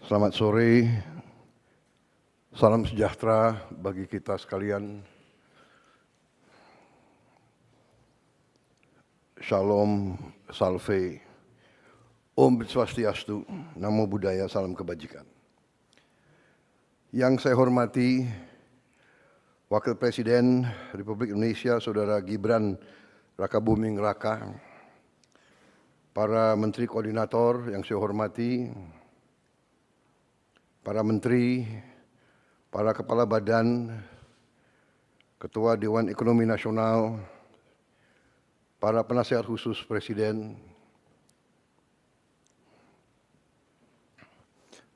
Selamat sore, salam sejahtera bagi kita sekalian. Shalom, salve, Om Swastiastu, Namo Buddhaya, salam kebajikan. Yang saya hormati Wakil Presiden Republik Indonesia, Saudara Gibran Rakabuming Raka, para Menteri Koordinator yang saya hormati, para Menteri, para Kepala Badan, Ketua Dewan Ekonomi Nasional, para Penasihat Khusus Presiden,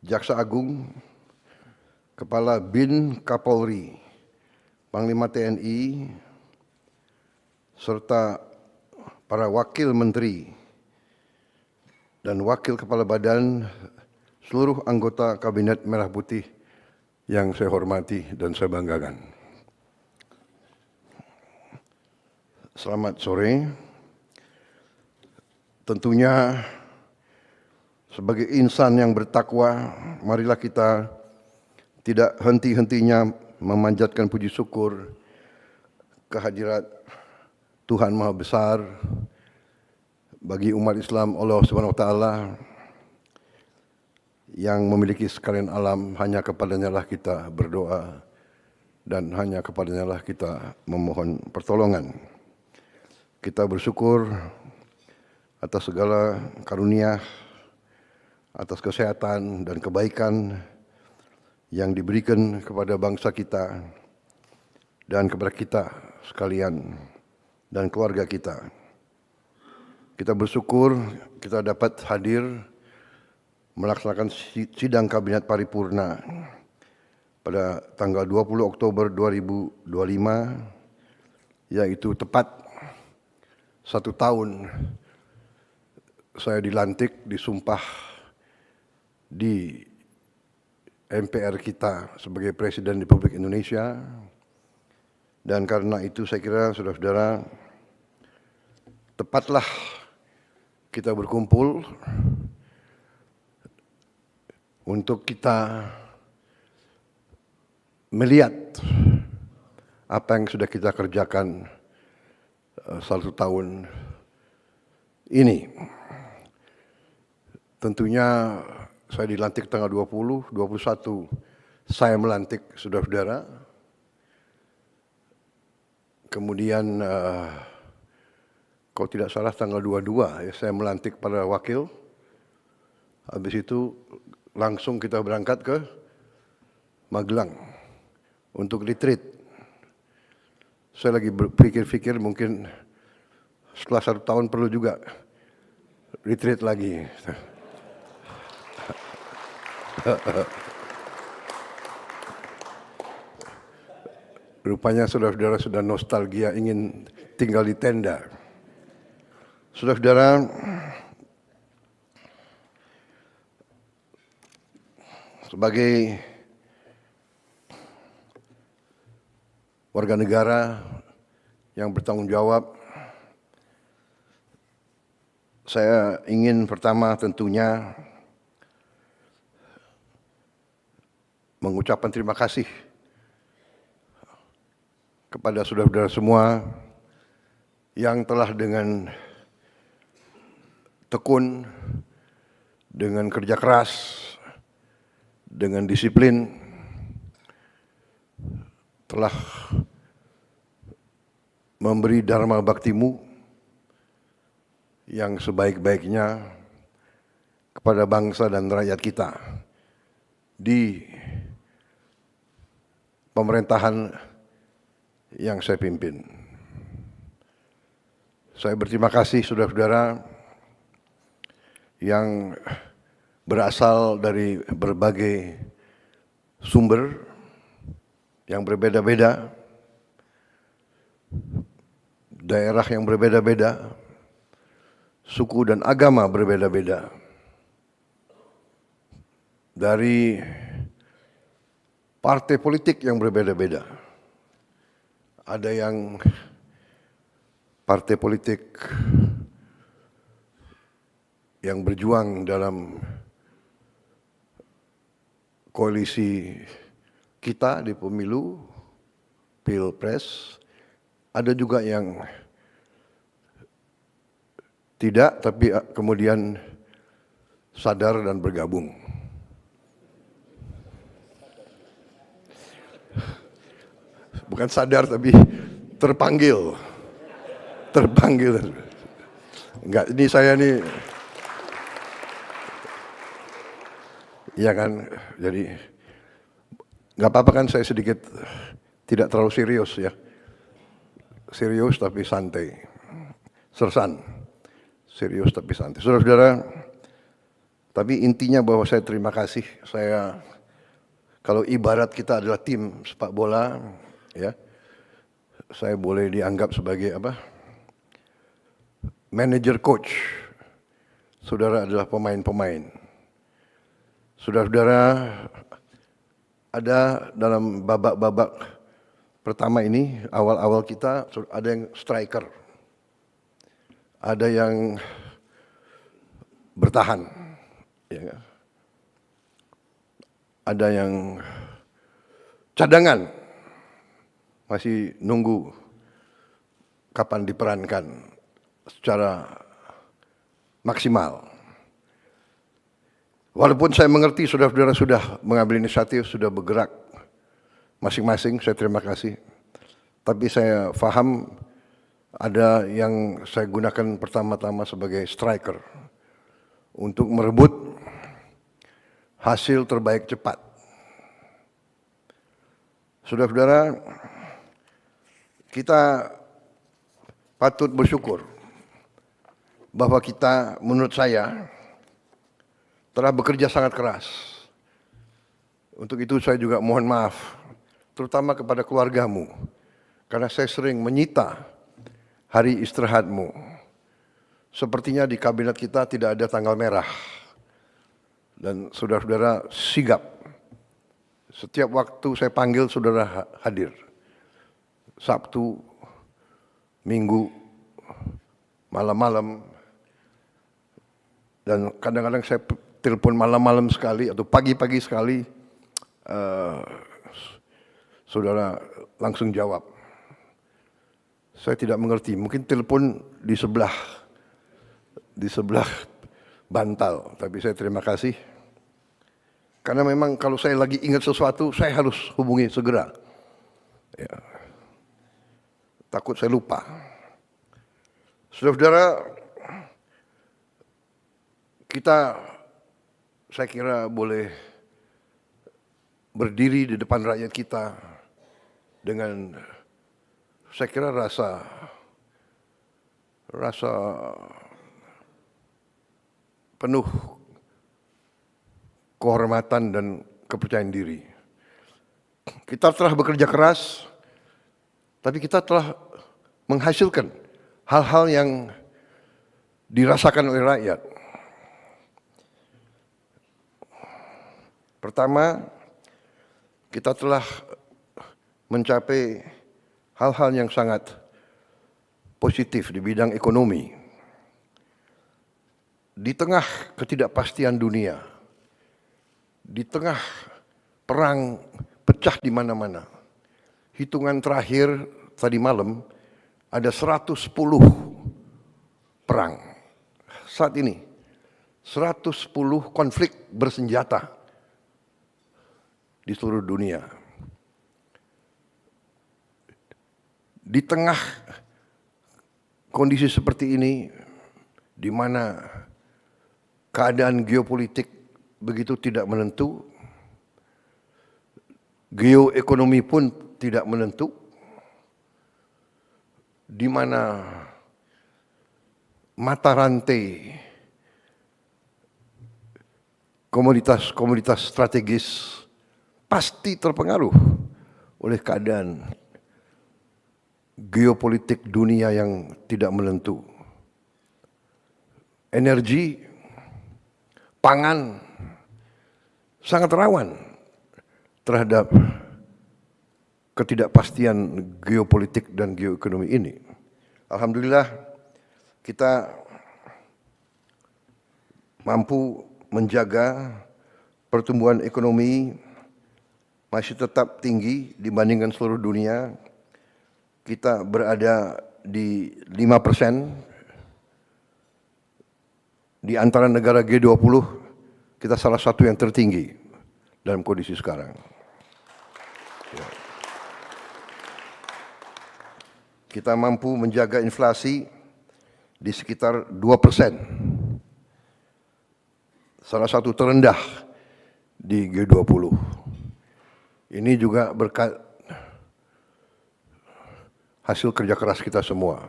Jaksa Agung, Kepala BIN Kapolri, Panglima TNI, serta para Wakil Menteri dan Wakil Kepala Badan, seluruh anggota Kabinet Merah Putih yang saya hormati dan saya banggakan. Selamat sore. Tentunya sebagai insan yang bertakwa, marilah kita tidak henti-hentinya memanjatkan puji syukur kehadirat Tuhan Maha Besar bagi umat Islam Allah Subhanahu wa taala yang memiliki sekalian alam. Hanya kepadanya lah kita berdoa dan hanya kepadanya lah kita memohon pertolongan. Kita bersyukur atas segala karunia, atas kesehatan dan kebaikan yang diberikan kepada bangsa kita dan kepada kita sekalian dan keluarga kita. Kita bersyukur kita dapat hadir melaksanakan sidang Kabinet Paripurna pada tanggal 20 Oktober 2025, yaitu tepat 1 tahun saya dilantik, disumpah di MPR kita sebagai Presiden Republik Indonesia. Dan karena itu saya kira saudara-saudara, tepatlah kita berkumpul untuk kita melihat apa yang sudah kita kerjakan 1 tahun ini. Tentunya saya dilantik tanggal 20, 21 saya melantik saudara-saudara. Kemudian kalau tidak salah tanggal 22 ya, saya melantik para wakil. Habis itu langsung kita berangkat ke Magelang untuk retreat. Saya lagi berpikir-pikir mungkin setelah 1 tahun perlu juga retreat lagi. Rupanya saudara-saudara sudah nostalgia ingin tinggal di tenda. Saudara-saudara, sebagai warga negara yang bertanggung jawab, saya ingin pertama tentunya mengucapkan terima kasih kepada saudara-saudara semua yang telah dengan tekun, dengan kerja keras, dengan disiplin, telah memberi dharma baktimu yang sebaik-baiknya kepada bangsa dan rakyat kita di pemerintahan yang saya pimpin. Saya berterima kasih saudara-saudara yang berasal dari berbagai sumber yang berbeda-beda, daerah yang berbeda-beda, suku dan agama berbeda-beda, dari partai politik yang berbeda-beda. Ada yang partai politik yang berjuang dalam koalisi kita di pemilu, Pilpres, ada juga yang tidak, tapi kemudian sadar dan bergabung. Bukan sadar, tapi terpanggil. Terpanggil. Enggak, ini saya nih, ya kan, jadi nggak apa-apa kan saya sedikit tidak terlalu serius ya. Serius tapi santai. Sersan. Serius tapi santai. Saudara-saudara, tapi intinya bahwa saya terima kasih. Saya, kalau ibarat kita adalah tim sepak bola, ya, saya boleh dianggap sebagai apa? Manager coach. Saudara adalah pemain-pemain. Saudara-saudara, ada dalam babak-babak pertama ini, awal-awal kita ada yang striker. Ada yang bertahan. Ya. Ada yang cadangan. Masih nunggu kapan diperankan secara maksimal. Walaupun saya mengerti saudara-saudara sudah mengambil inisiatif, sudah bergerak masing-masing, saya terima kasih. Tapi saya paham ada yang saya gunakan pertama-tama sebagai striker untuk merebut hasil terbaik cepat. Saudara-saudara, kita patut bersyukur bahwa kita, menurut saya, telah bekerja sangat keras. Untuk itu saya juga mohon maaf, terutama kepada keluargamu, karena saya sering menyita hari istirahatmu. Sepertinya di kabinet kita tidak ada tanggal merah. Dan saudara-saudara sigap. Setiap waktu saya panggil saudara hadir. Sabtu, Minggu, malam-malam. Dan kadang-kadang saya telepon malam-malam sekali atau pagi-pagi sekali, saudara langsung jawab. Saya tidak mengerti, mungkin telepon di sebelah bantal, tapi saya terima kasih. Karena memang kalau saya lagi ingat sesuatu, saya harus hubungi segera. Ya. Takut saya lupa. Saudara-saudara, kita, saya kira boleh berdiri di depan rakyat kita dengan, saya kira rasa penuh kehormatan dan kepercayaan diri. Kita telah bekerja keras, tapi kita telah menghasilkan hal-hal yang dirasakan oleh rakyat. Pertama, kita telah mencapai hal-hal yang sangat positif di bidang ekonomi. Di tengah ketidakpastian dunia, di tengah perang pecah di mana-mana, hitungan terakhir tadi malam ada 110 perang. Saat ini 110 konflik bersenjata di seluruh dunia. Di tengah kondisi seperti ini, di mana keadaan geopolitik begitu tidak menentu, geoekonomi pun tidak menentu, di mana mata rantai komoditas strategis pasti terpengaruh oleh keadaan geopolitik dunia yang tidak menentu. Energi, pangan sangat rawan terhadap ketidakpastian geopolitik dan geoekonomi ini. Alhamdulillah kita mampu menjaga pertumbuhan ekonomi masih tetap tinggi dibandingkan seluruh dunia. Kita berada di 5%. Di antara negara G20, kita salah satu yang tertinggi dalam kondisi sekarang. Kita mampu menjaga inflasi di sekitar 2%. Salah satu terendah di G20. Ini juga berkat hasil kerja keras kita semua.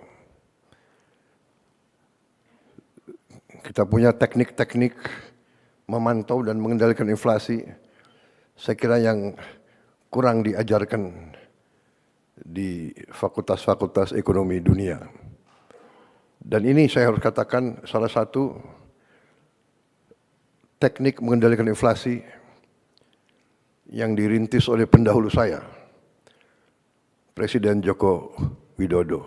Kita punya teknik-teknik memantau dan mengendalikan inflasi, saya kira yang kurang diajarkan di fakultas-fakultas ekonomi dunia. Dan ini saya harus katakan salah satu teknik mengendalikan inflasi yang dirintis oleh pendahulu saya, Presiden Joko Widodo.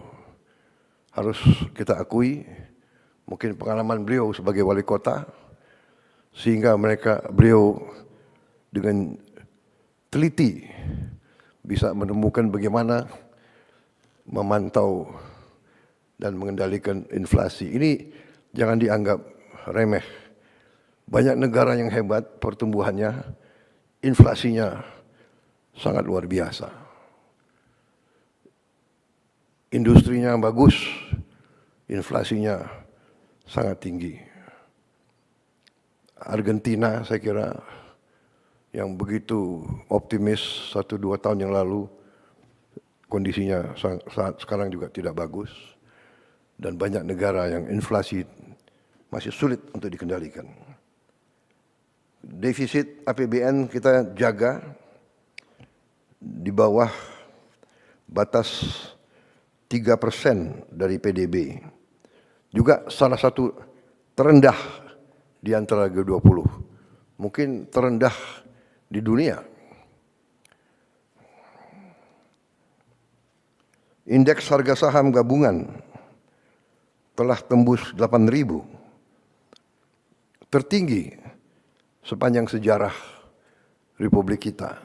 Harus kita akui, mungkin pengalaman beliau sebagai wali kota, sehingga beliau dengan teliti bisa menemukan bagaimana memantau dan mengendalikan inflasi. Ini jangan dianggap remeh. Banyak negara yang hebat pertumbuhannya, inflasinya sangat luar biasa. Industrinya bagus, inflasinya sangat tinggi. Argentina saya kira yang begitu optimis 1-2 tahun yang lalu, kondisinya saat sekarang juga tidak bagus. Dan banyak negara yang inflasi masih sulit untuk dikendalikan. Defisit APBN kita jaga di bawah batas 3% dari PDB. Juga salah satu terendah di antara G20. Mungkin terendah di dunia. Indeks harga saham gabungan telah tembus 8.000, tertinggi sepanjang sejarah Republik kita.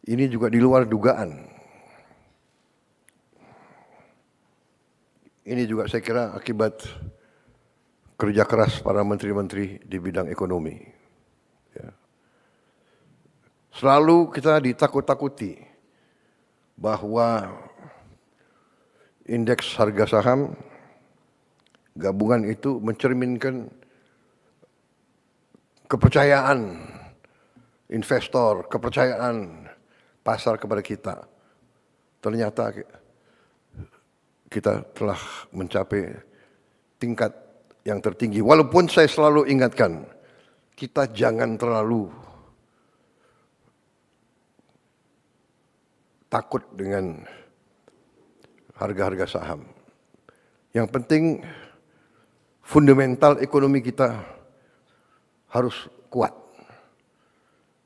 Ini juga di luar dugaan. Ini juga saya kira akibat kerja keras para menteri-menteri di bidang ekonomi. Ya. Selalu kita ditakut-takuti bahwa indeks harga saham gabungan itu mencerminkan kepercayaan investor, kepercayaan pasar kepada kita. Ternyata kita telah mencapai tingkat yang tertinggi. Walaupun saya selalu ingatkan, kita jangan terlalu takut dengan harga-harga saham. Yang penting fundamental ekonomi kita harus kuat.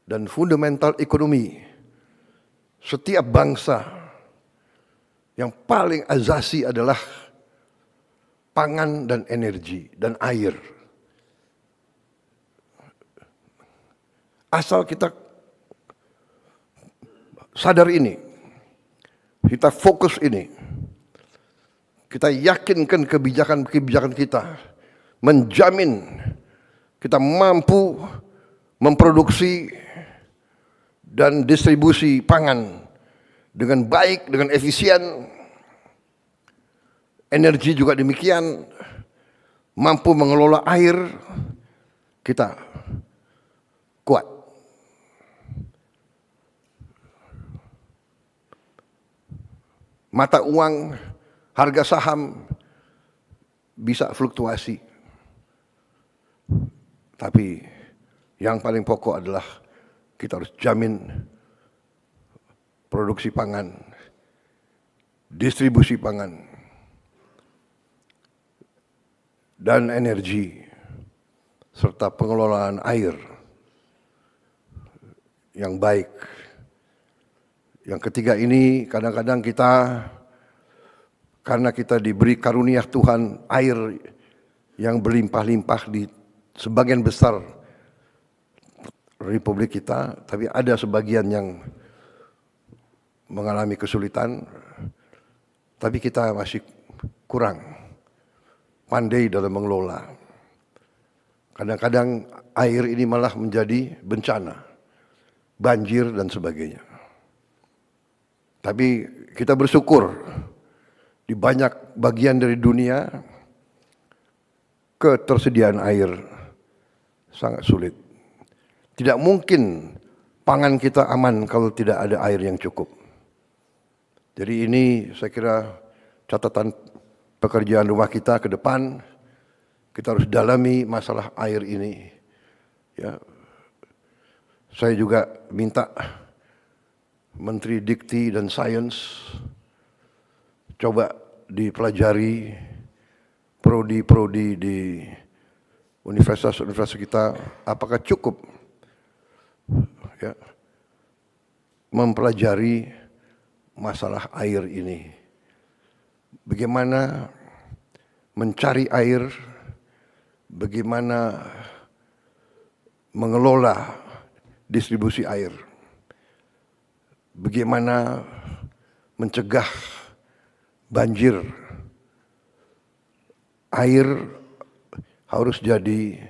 Dan fundamental ekonomi setiap bangsa yang paling asasi adalah pangan dan energi dan air. Asal kita sadar ini, kita fokus ini, kita yakinkan kebijakan-kebijakan kita menjamin kita mampu memproduksi dan distribusi pangan dengan baik, dengan efisien. Energi juga demikian, mampu mengelola air, kita kuat. Mata uang, harga saham bisa fluktuasi. Tapi yang paling pokok adalah kita harus jamin produksi pangan, distribusi pangan, dan energi, serta pengelolaan air yang baik. Yang ketiga ini kadang-kadang kita, karena kita diberi karunia Tuhan air yang berlimpah-limpah di sebagian besar Republik kita, tapi ada sebagian yang mengalami kesulitan, tapi kita masih kurang pandai dalam mengelola. Kadang-kadang air ini malah menjadi bencana, banjir dan sebagainya. Tapi kita bersyukur di banyak bagian dari dunia ketersediaan air sangat sulit. Tidak mungkin pangan kita aman kalau tidak ada air yang cukup. Jadi ini saya kira catatan pekerjaan rumah kita ke depan. Kita harus dalami masalah air ini. Ya. Saya juga minta Menteri Dikti dan Sains coba dipelajari prodi-prodi di universitas-universitas kita, apakah cukup ya, mempelajari masalah air ini. Bagaimana mencari air, bagaimana mengelola distribusi air, bagaimana mencegah banjir. Air harus jadi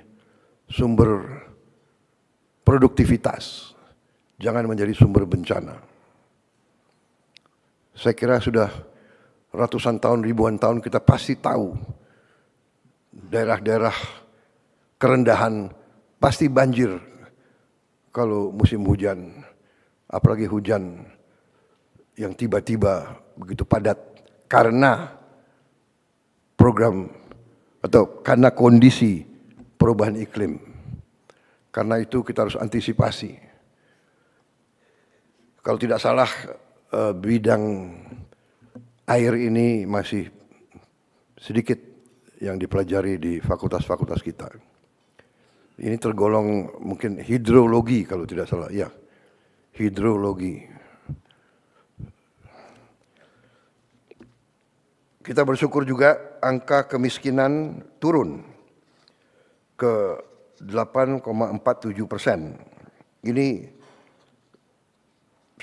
sumber produktivitas, jangan menjadi sumber bencana. Saya kira sudah ratusan tahun, ribuan tahun kita pasti tahu daerah-daerah kerendahan pasti banjir kalau musim hujan, apalagi hujan yang tiba-tiba begitu padat karena program atau karena kondisi perubahan iklim. Karena itu kita harus antisipasi. Kalau tidak salah bidang air ini masih sedikit yang dipelajari di fakultas-fakultas kita. Ini tergolong mungkin hidrologi kalau tidak salah. Ya, hidrologi. Kita bersyukur juga angka kemiskinan turun ke 8,47%. Ini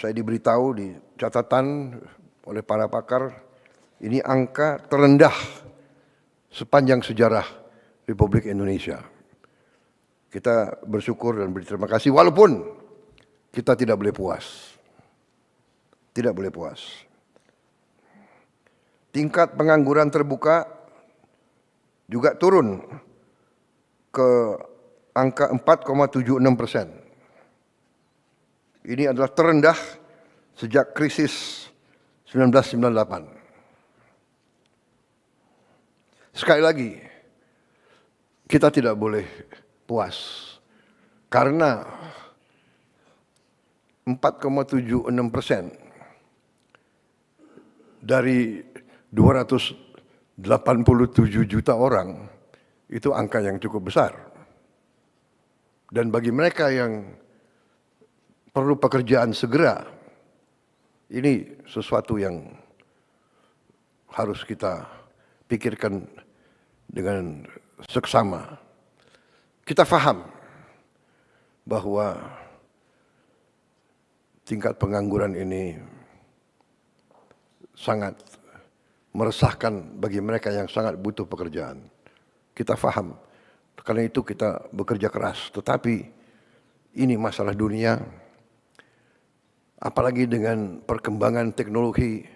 saya diberitahu di catatan oleh para pakar, ini angka terendah sepanjang sejarah Republik Indonesia. Kita bersyukur dan berterima kasih walaupun kita tidak boleh puas. Tidak boleh puas. Tingkat pengangguran terbuka juga turun ke angka 4,76%. Ini adalah terendah sejak krisis 1998. Sekali lagi, kita tidak boleh puas karena 4,76% dari 287 juta orang itu angka yang cukup besar. Dan bagi mereka yang perlu pekerjaan segera, ini sesuatu yang harus kita pikirkan dengan seksama. Kita paham bahwa tingkat pengangguran ini sangat meresahkan bagi mereka yang sangat butuh pekerjaan. Kita paham, karena itu kita bekerja keras. Tetapi ini masalah dunia, apalagi dengan perkembangan teknologi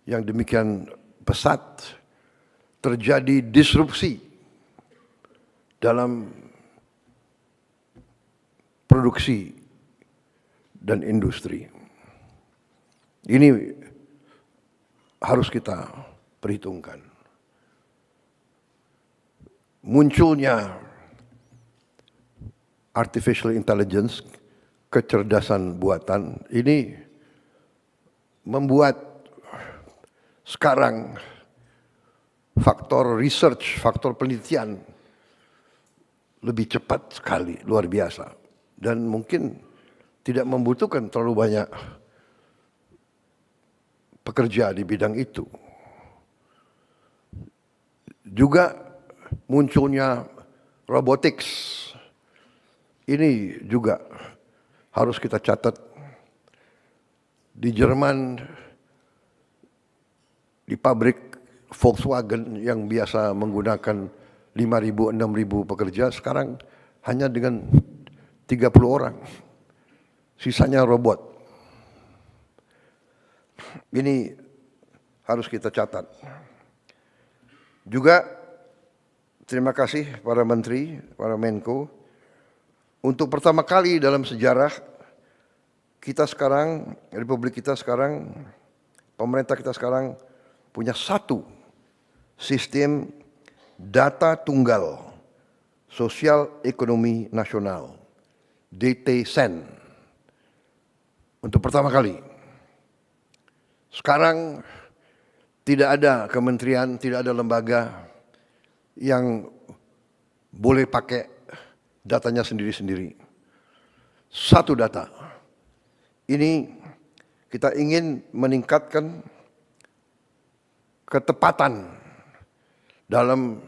yang demikian pesat, terjadi disrupsi dalam produksi dan industri. Ini harus kita perhitungkan. Munculnya artificial intelligence, kecerdasan buatan, ini membuat sekarang faktor research, faktor penelitian lebih cepat sekali, luar biasa. Dan mungkin tidak membutuhkan terlalu banyak pekerja di bidang itu. Juga munculnya robotics, Ini juga harus kita catat. Di Jerman, di pabrik Volkswagen yang biasa menggunakan 5.000, 6.000 pekerja, sekarang hanya dengan 30 orang. Sisanya robot. Ini harus kita catat. Juga terima kasih para menteri, para Menko. Untuk pertama kali dalam sejarah kita sekarang, Republik kita sekarang, pemerintah kita sekarang punya satu sistem data tunggal sosial ekonomi nasional, DT-SEN. Untuk pertama kali. Sekarang tidak ada kementerian, tidak ada lembaga yang boleh pakai datanya sendiri-sendiri. Satu data. Ini kita ingin meningkatkan ketepatan dalam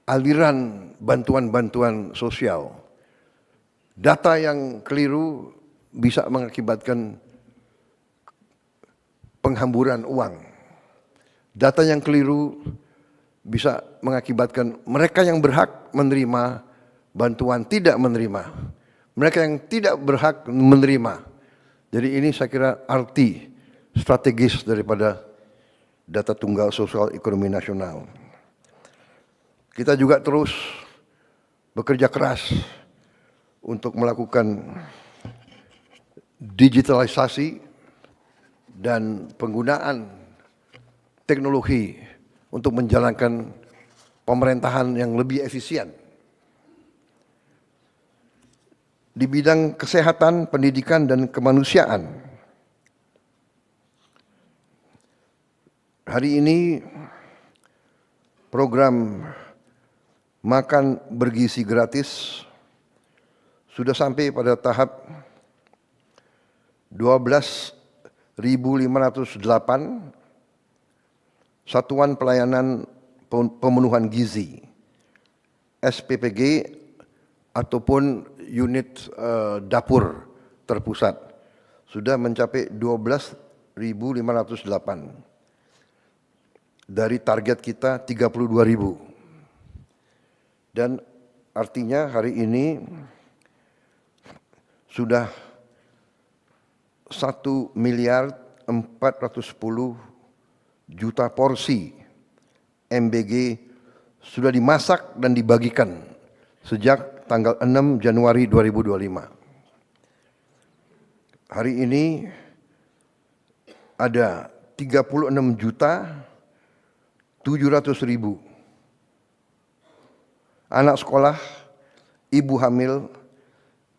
aliran bantuan-bantuan sosial. Data yang keliru bisa mengakibatkan penghamburan uang. Data yang keliru bisa mengakibatkan mereka yang berhak menerima bantuan tidak menerima. Mereka yang tidak berhak menerima. Jadi ini saya kira arti strategis daripada data tunggal sosial ekonomi nasional. Kita juga terus bekerja keras untuk melakukan digitalisasi dan penggunaan teknologi untuk menjalankan pemerintahan yang lebih efisien. Di bidang kesehatan, pendidikan, dan kemanusiaan. Hari ini program makan bergizi gratis sudah sampai pada tahap 12.508 satuan pelayanan pemenuhan gizi, SPPG ataupun unit dapur terpusat sudah mencapai 12.508 dari target kita 32.000, dan artinya hari ini sudah 1.410.000.000 porsi MBG sudah dimasak dan dibagikan sejak tanggal 6 Januari 2025. Hari ini ada 36.700.000 anak sekolah, ibu hamil,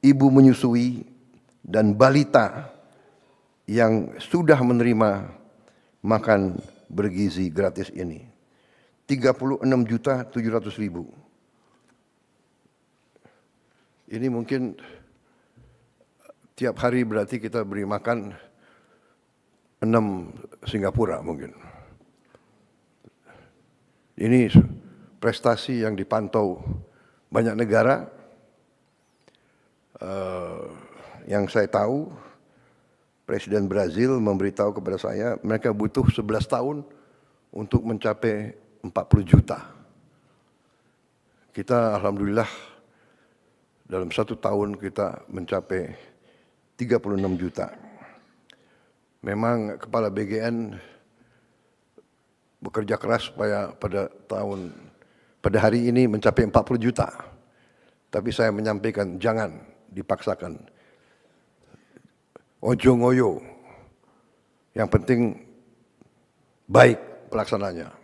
ibu menyusui, dan balita yang sudah menerima makan bergizi gratis ini. 36.700.000. Ini mungkin tiap hari berarti kita beri makan 6 Singapura mungkin. Ini prestasi yang dipantau banyak negara. Yang saya tahu, Presiden Brazil memberitahu kepada saya mereka butuh 11 tahun untuk mencapai 40 juta. Kita alhamdulillah dalam 1 tahun kita mencapai 36 juta. Memang Kepala BGN bekerja keras supaya pada hari ini mencapai 40 juta. Tapi saya menyampaikan jangan dipaksakan. Ojo ngoyo. Yang penting baik pelaksananya.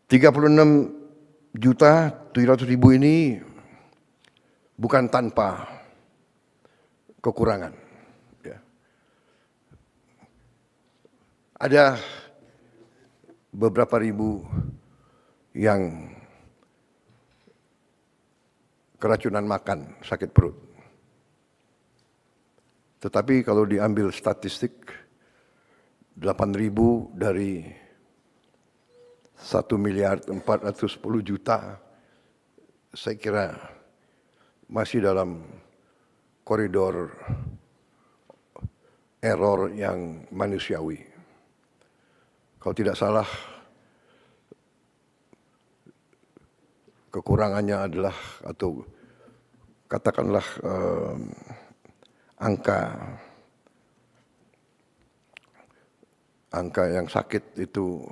36.700.000 ini bukan tanpa kekurangan. Ya. Ada beberapa ribu yang keracunan makan, sakit perut. Tetapi kalau diambil statistik, 8.000 dari 1.410.000.000, saya kira masih dalam koridor error yang manusiawi. Kalau tidak salah, kekurangannya adalah atau katakanlah angka yang sakit itu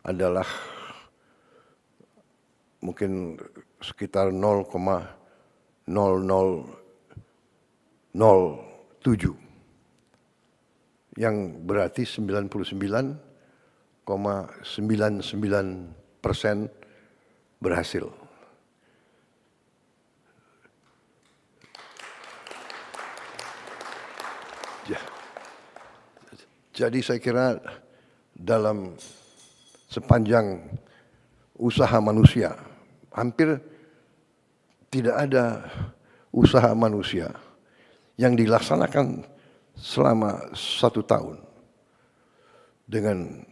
adalah mungkin sekitar 0,0007, yang berarti 99,99% berhasil. Jadi saya kira dalam sepanjang usaha manusia, hampir tidak ada usaha manusia yang dilaksanakan selama 1 tahun dengan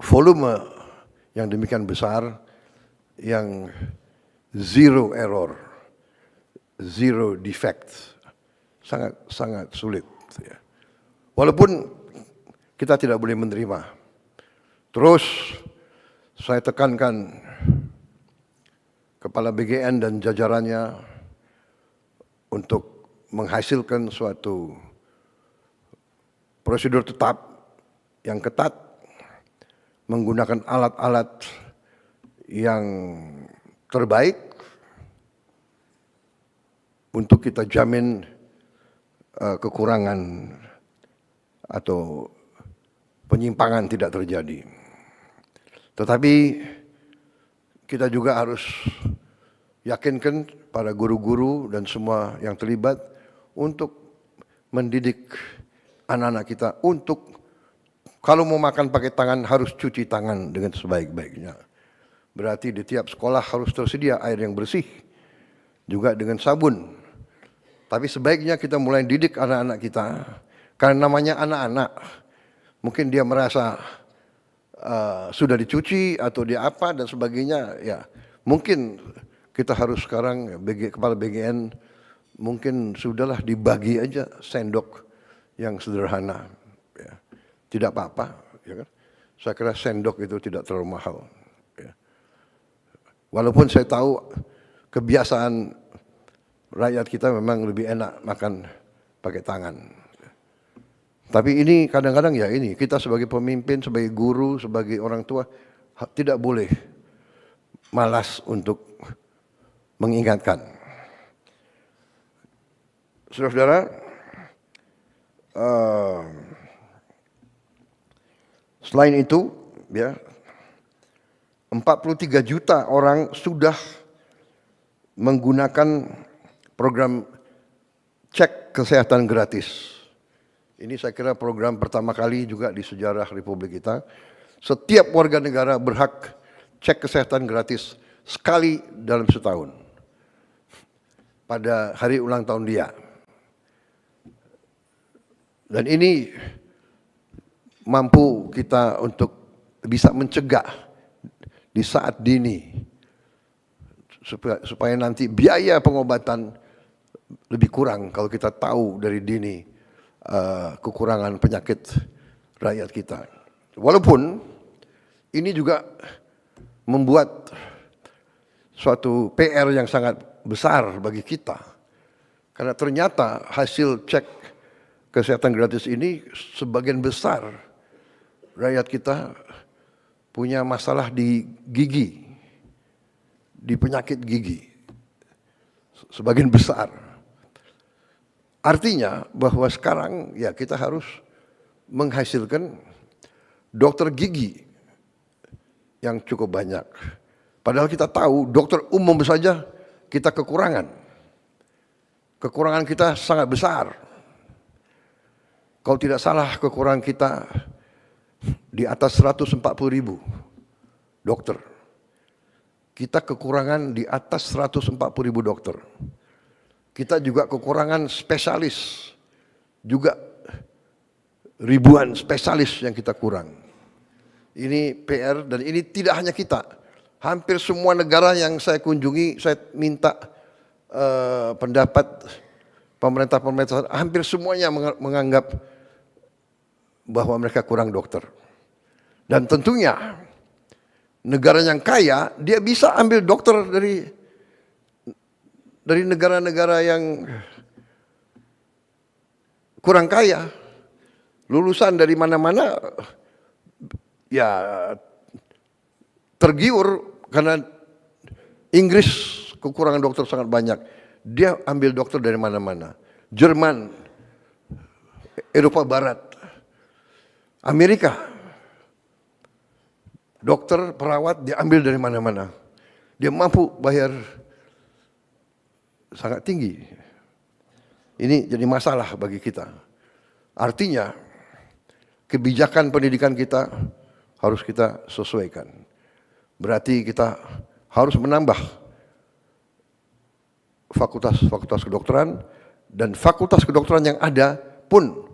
volume yang demikian besar, yang zero error, zero defect, sangat sulit. Walaupun kita tidak boleh menerima. Terus saya tekankan Kepala BGN dan jajarannya untuk menghasilkan suatu prosedur tetap yang ketat, menggunakan alat-alat yang terbaik untuk kita jamin kekurangan atau penyimpangan tidak terjadi. Tetapi kita juga harus yakinkan para guru-guru dan semua yang terlibat untuk mendidik anak-anak kita untuk kalau mau makan pakai tangan harus cuci tangan dengan sebaik-baiknya. Berarti di tiap sekolah harus tersedia air yang bersih, juga dengan sabun. Tapi sebaiknya kita mulai didik anak-anak kita, karena namanya anak-anak, mungkin dia merasa sudah dicuci atau dia apa dan sebagainya, ya mungkin kita harus sekarang Kepala BGN mungkin sudahlah dibagi aja sendok yang sederhana, ya. Tidak apa-apa, ya kan? Saya kira sendok itu tidak terlalu mahal. Ya. Walaupun saya tahu kebiasaan rakyat kita memang lebih enak makan pakai tangan. Tapi ini kadang-kadang ya ini, kita sebagai pemimpin, sebagai guru, sebagai orang tua, tidak boleh malas untuk mengingatkan. Saudara-saudara, selain itu, ya, 43 juta orang sudah menggunakan program cek kesehatan gratis. Ini saya kira program pertama kali juga di sejarah Republik kita. Setiap warga negara berhak cek kesehatan gratis sekali dalam setahun. Pada hari ulang tahun dia. Dan ini mampu kita untuk bisa mencegah di saat dini. Supaya nanti biaya pengobatan lebih kurang kalau kita tahu dari dini kekurangan penyakit rakyat kita. Walaupun ini juga membuat suatu PR yang sangat besar bagi kita. Karena ternyata hasil cek kesehatan gratis ini sebagian besar rakyat kita punya masalah di gigi, di penyakit gigi. Sebagian besar. Artinya bahwa sekarang ya kita harus menghasilkan dokter gigi yang cukup banyak. Padahal kita tahu dokter umum saja kita kekurangan. Kekurangan kita sangat besar. Kalau tidak salah kekurangan kita di atas 140.000 dokter. Kita kekurangan di atas 140.000 dokter. Kita juga kekurangan spesialis, juga ribuan spesialis yang kita kurang. Ini PR dan ini tidak hanya kita. Hampir semua negara yang saya kunjungi, saya minta pendapat pemerintah hampir semuanya menganggap bahwa mereka kurang dokter. Dan tentunya negara yang kaya dia bisa ambil dokter dari negara-negara yang kurang kaya. Lulusan dari mana-mana ya tergiur karena Inggris kekurangan dokter sangat banyak. Dia ambil dokter dari mana-mana. Jerman, Eropa Barat, Amerika. Dokter, perawat dia ambil dari mana-mana. Dia mampu bayar sangat tinggi. Ini jadi masalah bagi kita. Artinya kebijakan pendidikan kita harus kita sesuaikan. Berarti kita harus menambah fakultas kedokteran, dan fakultas kedokteran yang ada pun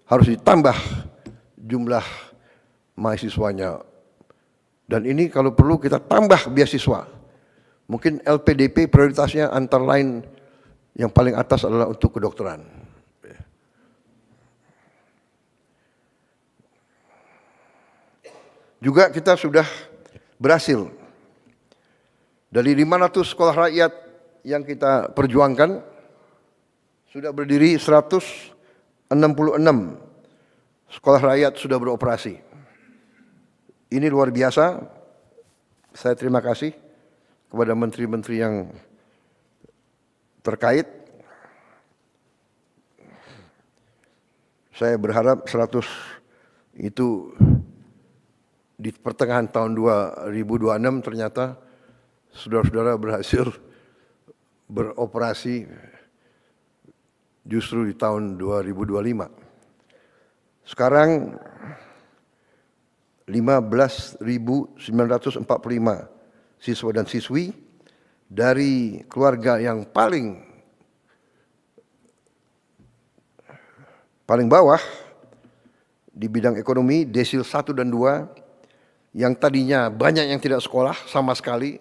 harus ditambah jumlah mahasiswanya. Dan ini kalau perlu kita tambah beasiswa. Mungkin LPDP prioritasnya antara lain yang paling atas adalah untuk kedokteran. Juga kita sudah berhasil dari 500 sekolah rakyat yang kita perjuangkan, sudah berdiri 166 sekolah rakyat sudah beroperasi. Ini luar biasa. Saya terima kasih kepada menteri-menteri yang terkait. Saya berharap 100 itu di pertengahan tahun 2026 ternyata saudara-saudara berhasil beroperasi justru di tahun 2025. Sekarang 15.945 siswa dan siswi dari keluarga yang paling bawah di bidang ekonomi, desil 1 dan 2, yang tadinya banyak yang tidak sekolah sama sekali.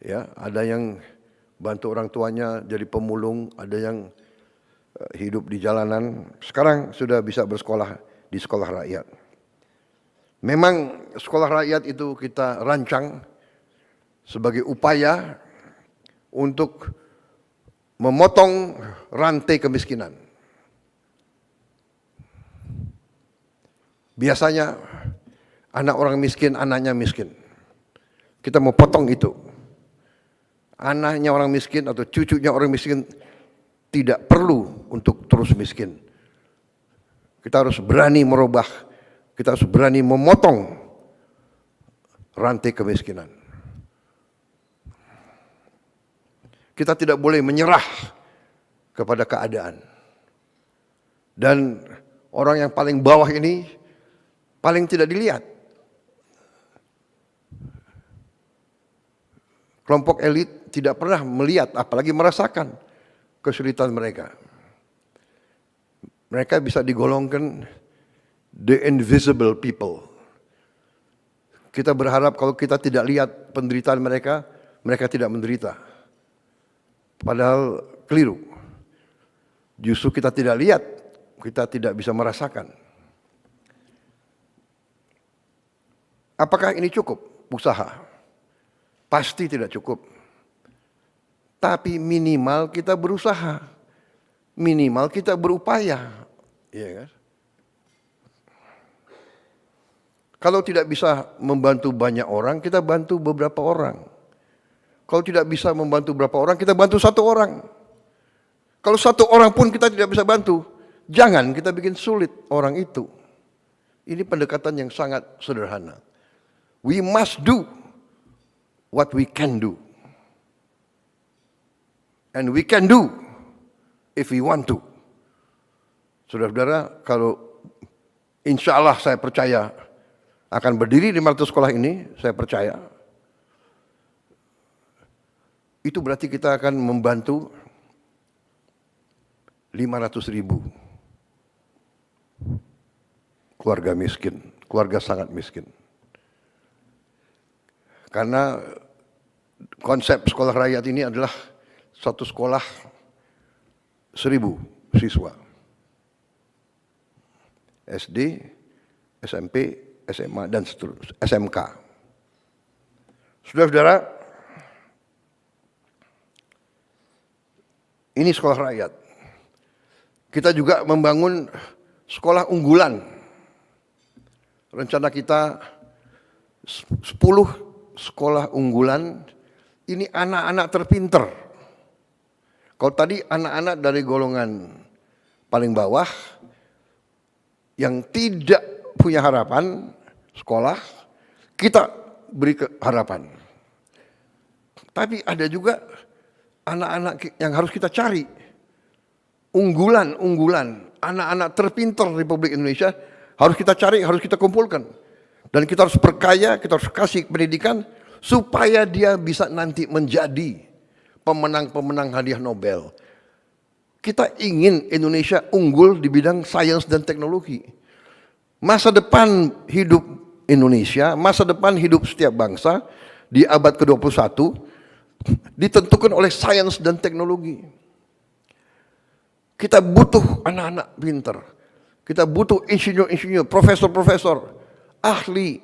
Ya, ada yang bantu orang tuanya jadi pemulung, ada yang hidup di jalanan. Sekarang sudah bisa bersekolah di sekolah rakyat. Memang sekolah rakyat itu kita rancang sebagai upaya untuk memotong rantai kemiskinan. Biasanya anak orang miskin, anaknya miskin. Kita mau potong itu. Anaknya orang miskin atau cucunya orang miskin tidak perlu untuk terus miskin. Kita harus berani merubah, kita harus berani memotong rantai kemiskinan. Kita tidak boleh menyerah kepada keadaan. Dan orang yang paling bawah ini paling tidak dilihat. Kelompok elit tidak pernah melihat, apalagi merasakan kesulitan mereka. Mereka bisa digolongkan the invisible people. Kita berharap kalau kita tidak lihat penderitaan mereka, mereka tidak menderita. Padahal keliru. Justru kita tidak lihat, kita tidak bisa merasakan. Apakah ini cukup usaha? Pasti tidak cukup. Tapi minimal kita berusaha. Minimal kita berupaya. Iya kan? Kalau tidak bisa membantu banyak orang, kita bantu beberapa orang. Kalau tidak bisa membantu beberapa orang, kita bantu satu orang. Kalau satu orang pun kita tidak bisa bantu, jangan kita bikin sulit orang itu. Ini pendekatan yang sangat sederhana. We must do what we can do. And we can do if we want to. Saudara-saudara, kalau insya Allah saya percaya akan berdiri 500 sekolah ini, saya percaya. Itu berarti kita akan membantu 500.000 keluarga miskin, keluarga sangat miskin. Karena konsep sekolah rakyat ini adalah satu sekolah 1.000 siswa. SD, SMP, SMA, dan seterusnya, SMK. Saudara-saudara, ini sekolah rakyat. Kita juga membangun sekolah unggulan. Rencana kita 10 sekolah unggulan, ini anak-anak terpinter. Kalau tadi anak-anak dari golongan paling bawah, yang tidak punya harapan sekolah, kita beri harapan. Tapi ada juga anak-anak yang harus kita cari. Unggulan, anak-anak terpinter Republik Indonesia harus kita cari, harus kita kumpulkan. Dan kita harus perkaya, kita harus kasih pendidikan supaya dia bisa nanti menjadi pemenang-pemenang hadiah Nobel. Kita ingin Indonesia unggul di bidang sains dan teknologi. Masa depan hidup Indonesia, masa depan hidup setiap bangsa di abad ke-21 ditentukan oleh sains dan teknologi. Kita butuh anak-anak pintar. Kita butuh insinyur-insinyur, profesor-profesor, ahli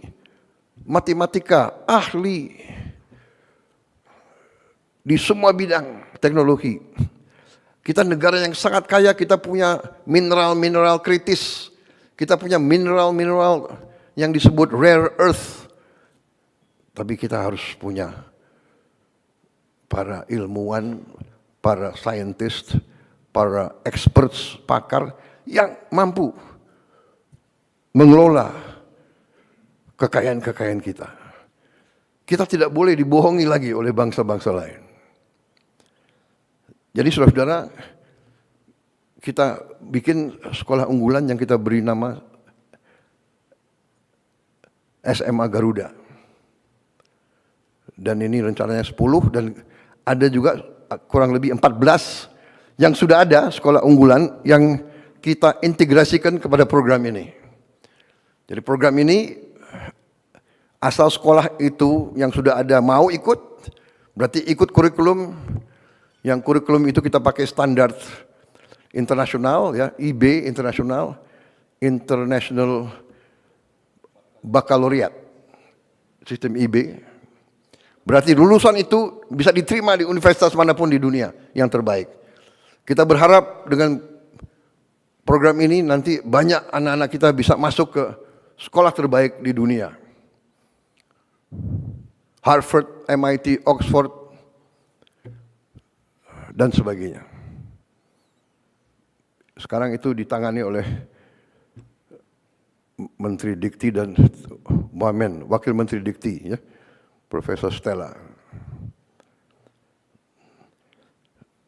matematika, ahli di semua bidang teknologi. Kita negara yang sangat kaya, kita punya mineral-mineral kritis. Kita punya mineral-mineral yang disebut rare earth. Tapi kita harus punya para ilmuwan, para scientist, para experts, pakar yang mampu mengelola kekayaan-kekayaan kita. Kita tidak boleh dibohongi lagi oleh bangsa-bangsa lain. Jadi saudara-saudara, kita bikin sekolah unggulan yang kita beri nama SMA Garuda. Dan ini rencananya 10 dan ada juga kurang lebih 14 yang sudah ada sekolah unggulan yang kita integrasikan kepada program ini. Jadi program ini asal sekolah itu yang sudah ada mau ikut, berarti ikut kurikulum. Yang kurikulum itu kita pakai standar internasional, ya, IB internasional, International Baccalaureate, sistem IB. Berarti lulusan itu bisa diterima di universitas manapun di dunia yang terbaik. Kita berharap dengan program ini nanti banyak anak-anak kita bisa masuk ke sekolah terbaik di dunia. Harvard, MIT, Oxford, dan sebagainya. Sekarang itu ditangani oleh Menteri Dikti dan Wamen, Wakil Menteri Dikti, ya, Profesor Stella.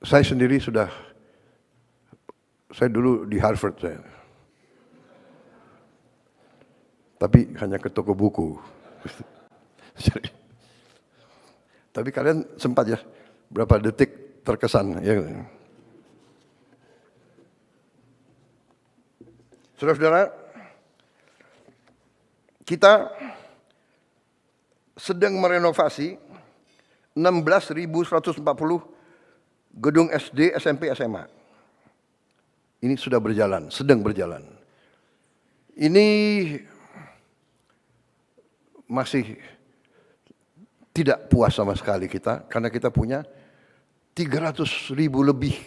Saya sendiri saya dulu di Harvard saya. Tapi hanya ke toko buku. Tapi kalian sempat ya, berapa detik terkesan, ya. Saudara-saudara, kita sedang merenovasi 16.140 gedung SD, SMP, SMA. Ini sudah berjalan, sedang berjalan. Ini masih tidak puas sama sekali kita, karena kita punya 300.000 lebih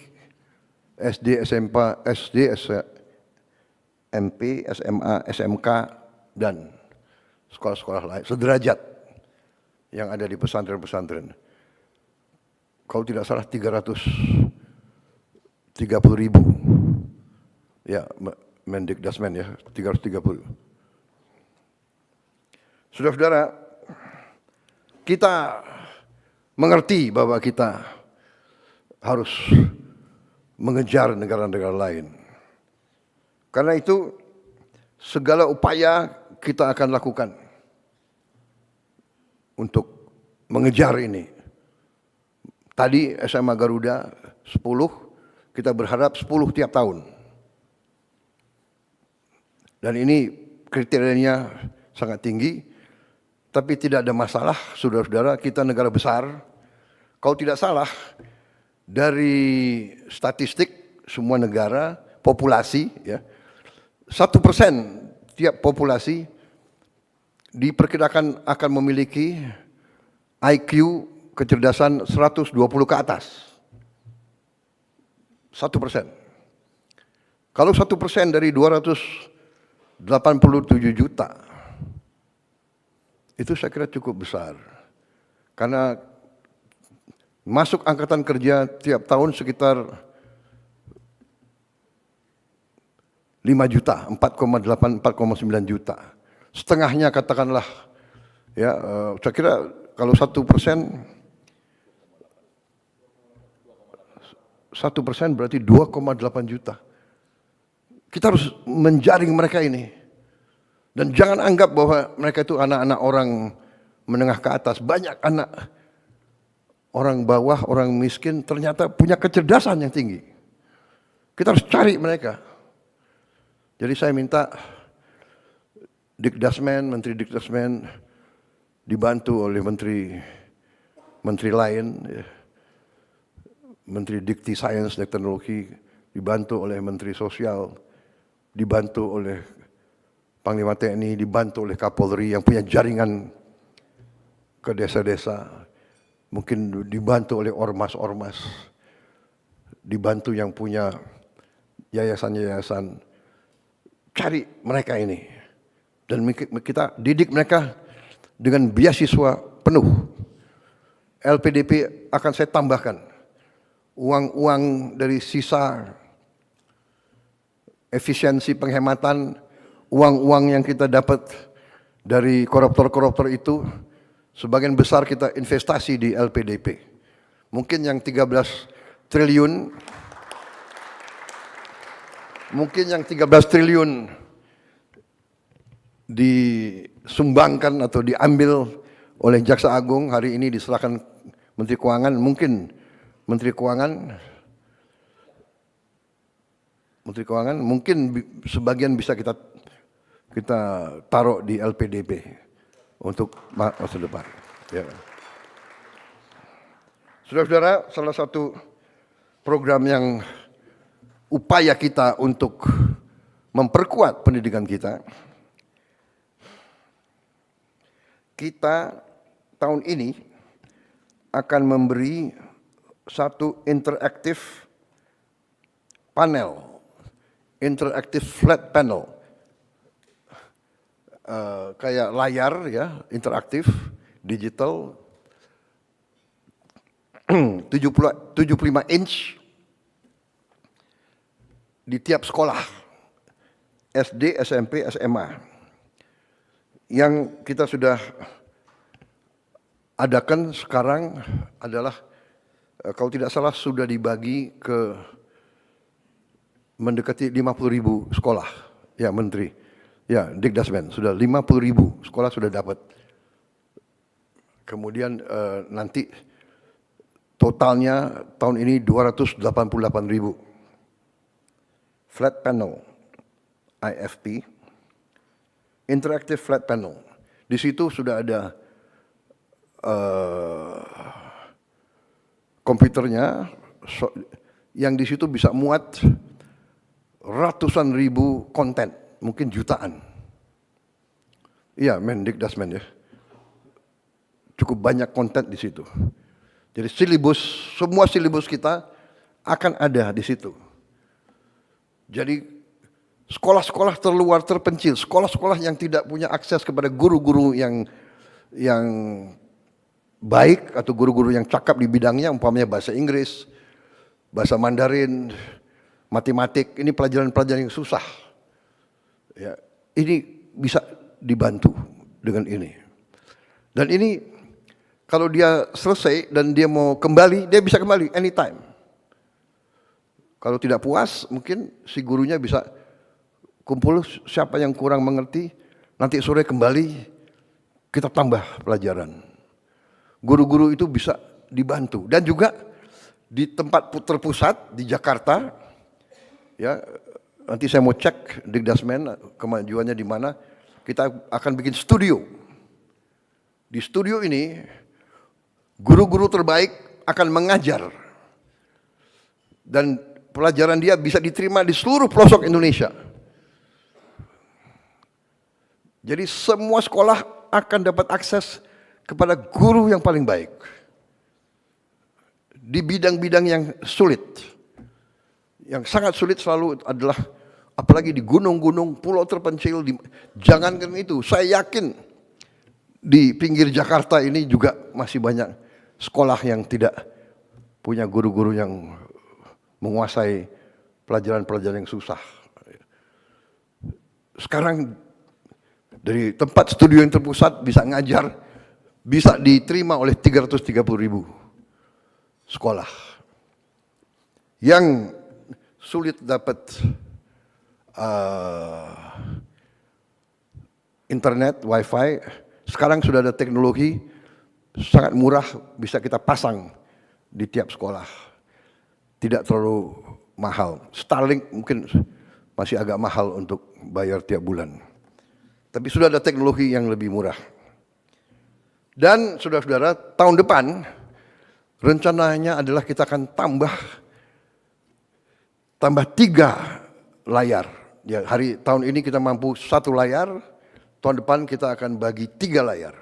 SD, SMP, SMA, SMK, dan sekolah-sekolah lain, sederajat yang ada di pesantren-pesantren. Kalau tidak salah 330.000. Ya, Mendikdasmen ya, 330. Saudara-saudara, kita mengerti bahwa kita harus mengejar negara-negara lain. Karena itu segala upaya kita akan lakukan untuk mengejar ini. Tadi SMA Garuda 10, kita berharap 10 tiap tahun. Dan ini kriterianya sangat tinggi, tapi tidak ada masalah, saudara-saudara, kita negara besar. Kalau tidak salah, dari statistik semua negara, populasi, ya, 1% tiap populasi diperkirakan akan memiliki IQ kecerdasan 120 ke atas. 1%. Kalau 1% dari 287 juta, itu saya kira cukup besar. Karena masuk angkatan kerja tiap tahun sekitar 5 juta, 4,8, 4,9 juta. Setengahnya katakanlah, ya, saya kira kalau 1% berarti 2,8 juta. Kita harus menjaring mereka ini. Dan jangan anggap bahwa mereka itu anak-anak orang menengah ke atas. Banyak anak orang bawah, orang miskin ternyata punya kecerdasan yang tinggi. Kita harus cari mereka. Jadi saya minta Dikdasmen, Menteri Dikdasmen dibantu oleh menteri lain, ya. Menteri Dikti Sains dan Teknologi dibantu oleh Menteri Sosial, dibantu oleh Panglima TNI, dibantu oleh Kapolri yang punya jaringan ke desa-desa, mungkin dibantu oleh ormas-ormas, dibantu yang punya yayasan-yayasan. Cari mereka ini dan kita didik mereka dengan beasiswa penuh. LPDP akan saya tambahkan uang-uang dari sisa efisiensi penghematan, uang-uang yang kita dapat dari koruptor-koruptor itu, sebagian besar kita investasi di LPDP. Mungkin yang 13 triliun, disumbangkan atau diambil oleh Jaksa Agung, hari ini diserahkan Menteri Keuangan, mungkin Menteri Keuangan mungkin sebagian bisa kita taruh di LPDP untuk masa depan. Ya. Saudara-saudara, salah satu program yang upaya kita untuk memperkuat pendidikan kita tahun ini akan memberi satu interaktif panel, interaktif flat panel, kayak layar, ya, interaktif, digital, 75 inch di tiap sekolah, SD, SMP, SMA, yang kita sudah adakan sekarang adalah, kalau tidak salah sudah dibagi ke mendekati 50.000 sekolah, ya Menteri, ya Dikdasmen, sudah 50.000 sekolah sudah dapat. Kemudian nanti totalnya tahun ini 288.000. Flat panel, IFP, interactive flat panel. Di situ sudah ada komputernya, yang di situ bisa muat ratusan ribu konten, mungkin jutaan. Iya, Dikdasmen, ya. Cukup banyak konten di situ. Jadi semua silibus kita akan ada di situ. Jadi sekolah-sekolah terluar terpencil, sekolah-sekolah yang tidak punya akses kepada guru-guru yang baik atau guru-guru yang cakap di bidangnya, umpamanya bahasa Inggris, bahasa Mandarin, matematik, ini pelajaran-pelajaran yang susah. Ya, ini bisa dibantu dengan ini. Dan ini kalau dia selesai dan dia mau kembali, dia bisa kembali anytime. Kalau tidak puas, mungkin si gurunya bisa kumpul siapa yang kurang mengerti, nanti sore kembali kita tambah pelajaran. Guru-guru itu bisa dibantu. Dan juga di tempat terpusat di Jakarta, ya, nanti saya mau cek Dikdasmen kemajuannya di mana, kita akan bikin studio. Di studio ini, guru-guru terbaik akan mengajar dan pelajaran dia bisa diterima di seluruh pelosok Indonesia. Jadi semua sekolah akan dapat akses kepada guru yang paling baik di bidang-bidang yang sulit. Yang sangat sulit selalu adalah apalagi di gunung-gunung, pulau terpencil. Jangankan itu, saya yakin di pinggir Jakarta ini juga masih banyak sekolah yang tidak punya guru-guru yang menguasai pelajaran-pelajaran yang susah. Sekarang dari tempat studio yang terpusat bisa ngajar, bisa diterima oleh 330.000 sekolah. Yang sulit dapat internet, wifi, sekarang sudah ada teknologi sangat murah bisa kita pasang di tiap sekolah. Tidak terlalu mahal. Starlink mungkin masih agak mahal untuk bayar tiap bulan. Tapi sudah ada teknologi yang lebih murah. Dan saudara-saudara, tahun depan rencananya adalah kita akan tambah 3 layar. Ya, tahun ini kita mampu 1 layar, tahun depan kita akan bagi 3 layar.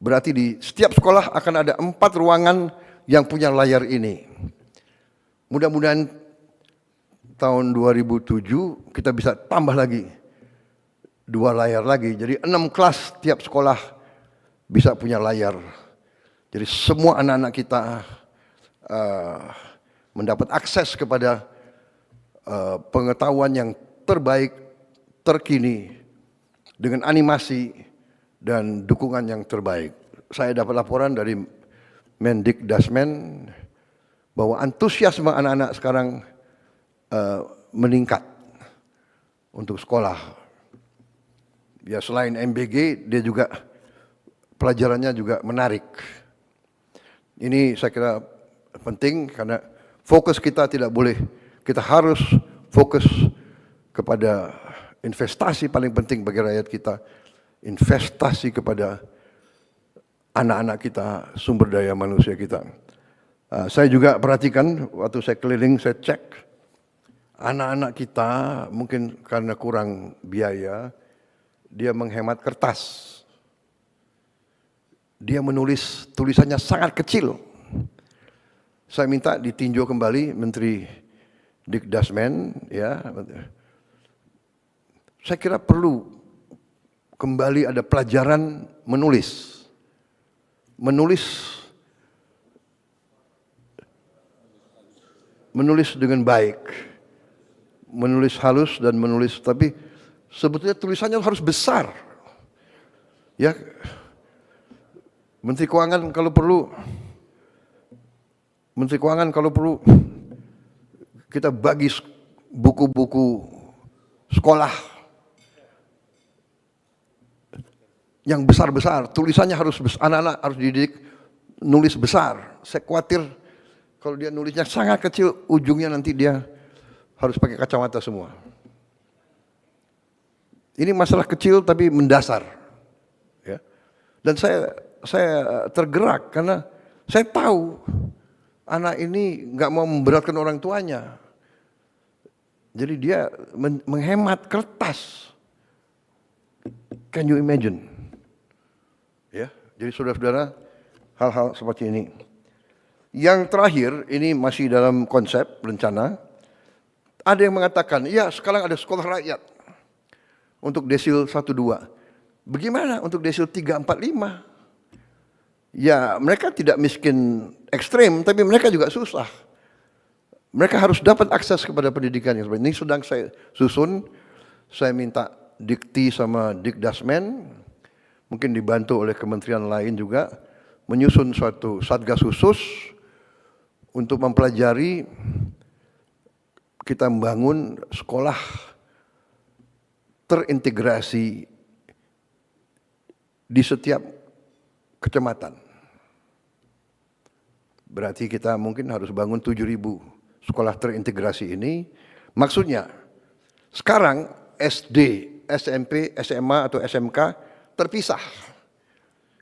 Berarti di setiap sekolah akan ada 4 ruangan yang punya layar ini. Mudah-mudahan tahun 2007 kita bisa tambah lagi 2 layar lagi. Jadi 6 kelas tiap sekolah bisa punya layar. Jadi semua anak-anak kita mendapat akses kepada pengetahuan yang terbaik, terkini, dengan animasi dan dukungan yang terbaik. Saya dapat laporan dari Mendikdasmen bahwa antusiasme anak-anak sekarang meningkat untuk sekolah. Ya selain MBG, dia juga pelajarannya juga menarik. Ini saya kira penting karena fokus kita kita harus fokus kepada investasi paling penting bagi rakyat kita, investasi kepada anak-anak kita, sumber daya manusia kita. Saya juga perhatikan waktu saya keliling, saya cek anak-anak kita mungkin karena kurang biaya, dia menghemat kertas. Dia menulis tulisannya sangat kecil. Saya minta ditinjau kembali Menteri Dikdasmen, ya. Saya kira perlu kembali ada pelajaran menulis. Menulis dengan baik. Menulis halus dan menulis, tapi sebetulnya tulisannya harus besar. Ya. Menteri Keuangan kalau perlu kita bagi buku-buku sekolah yang besar-besar, tulisannya harus besar, anak-anak harus dididik nulis besar. Saya khawatir kalau dia nulisnya sangat kecil, ujungnya nanti dia harus pakai kacamata semua. Ini masalah kecil tapi mendasar. Ya. Dan saya tergerak karena saya tahu anak ini nggak mau memberatkan orang tuanya. Jadi dia menghemat kertas. Can you imagine? Ya, jadi saudara-saudara, hal-hal seperti ini. Yang terakhir, ini masih dalam konsep rencana. Ada yang mengatakan, ya sekarang ada sekolah rakyat untuk desil 1-2. Bagaimana untuk desil 3-4-5? Ya mereka tidak miskin ekstrim, tapi mereka juga susah. Mereka harus dapat akses kepada pendidikan yang seperti ini. Sedang saya susun, saya minta Dikti sama Dikdasmen, mungkin dibantu oleh kementerian lain juga, menyusun suatu satgas khusus untuk mempelajari kita membangun sekolah terintegrasi di setiap kecamatan. Berarti kita mungkin harus bangun 7.000 sekolah terintegrasi ini. Maksudnya, sekarang SD, SMP, SMA atau SMK terpisah.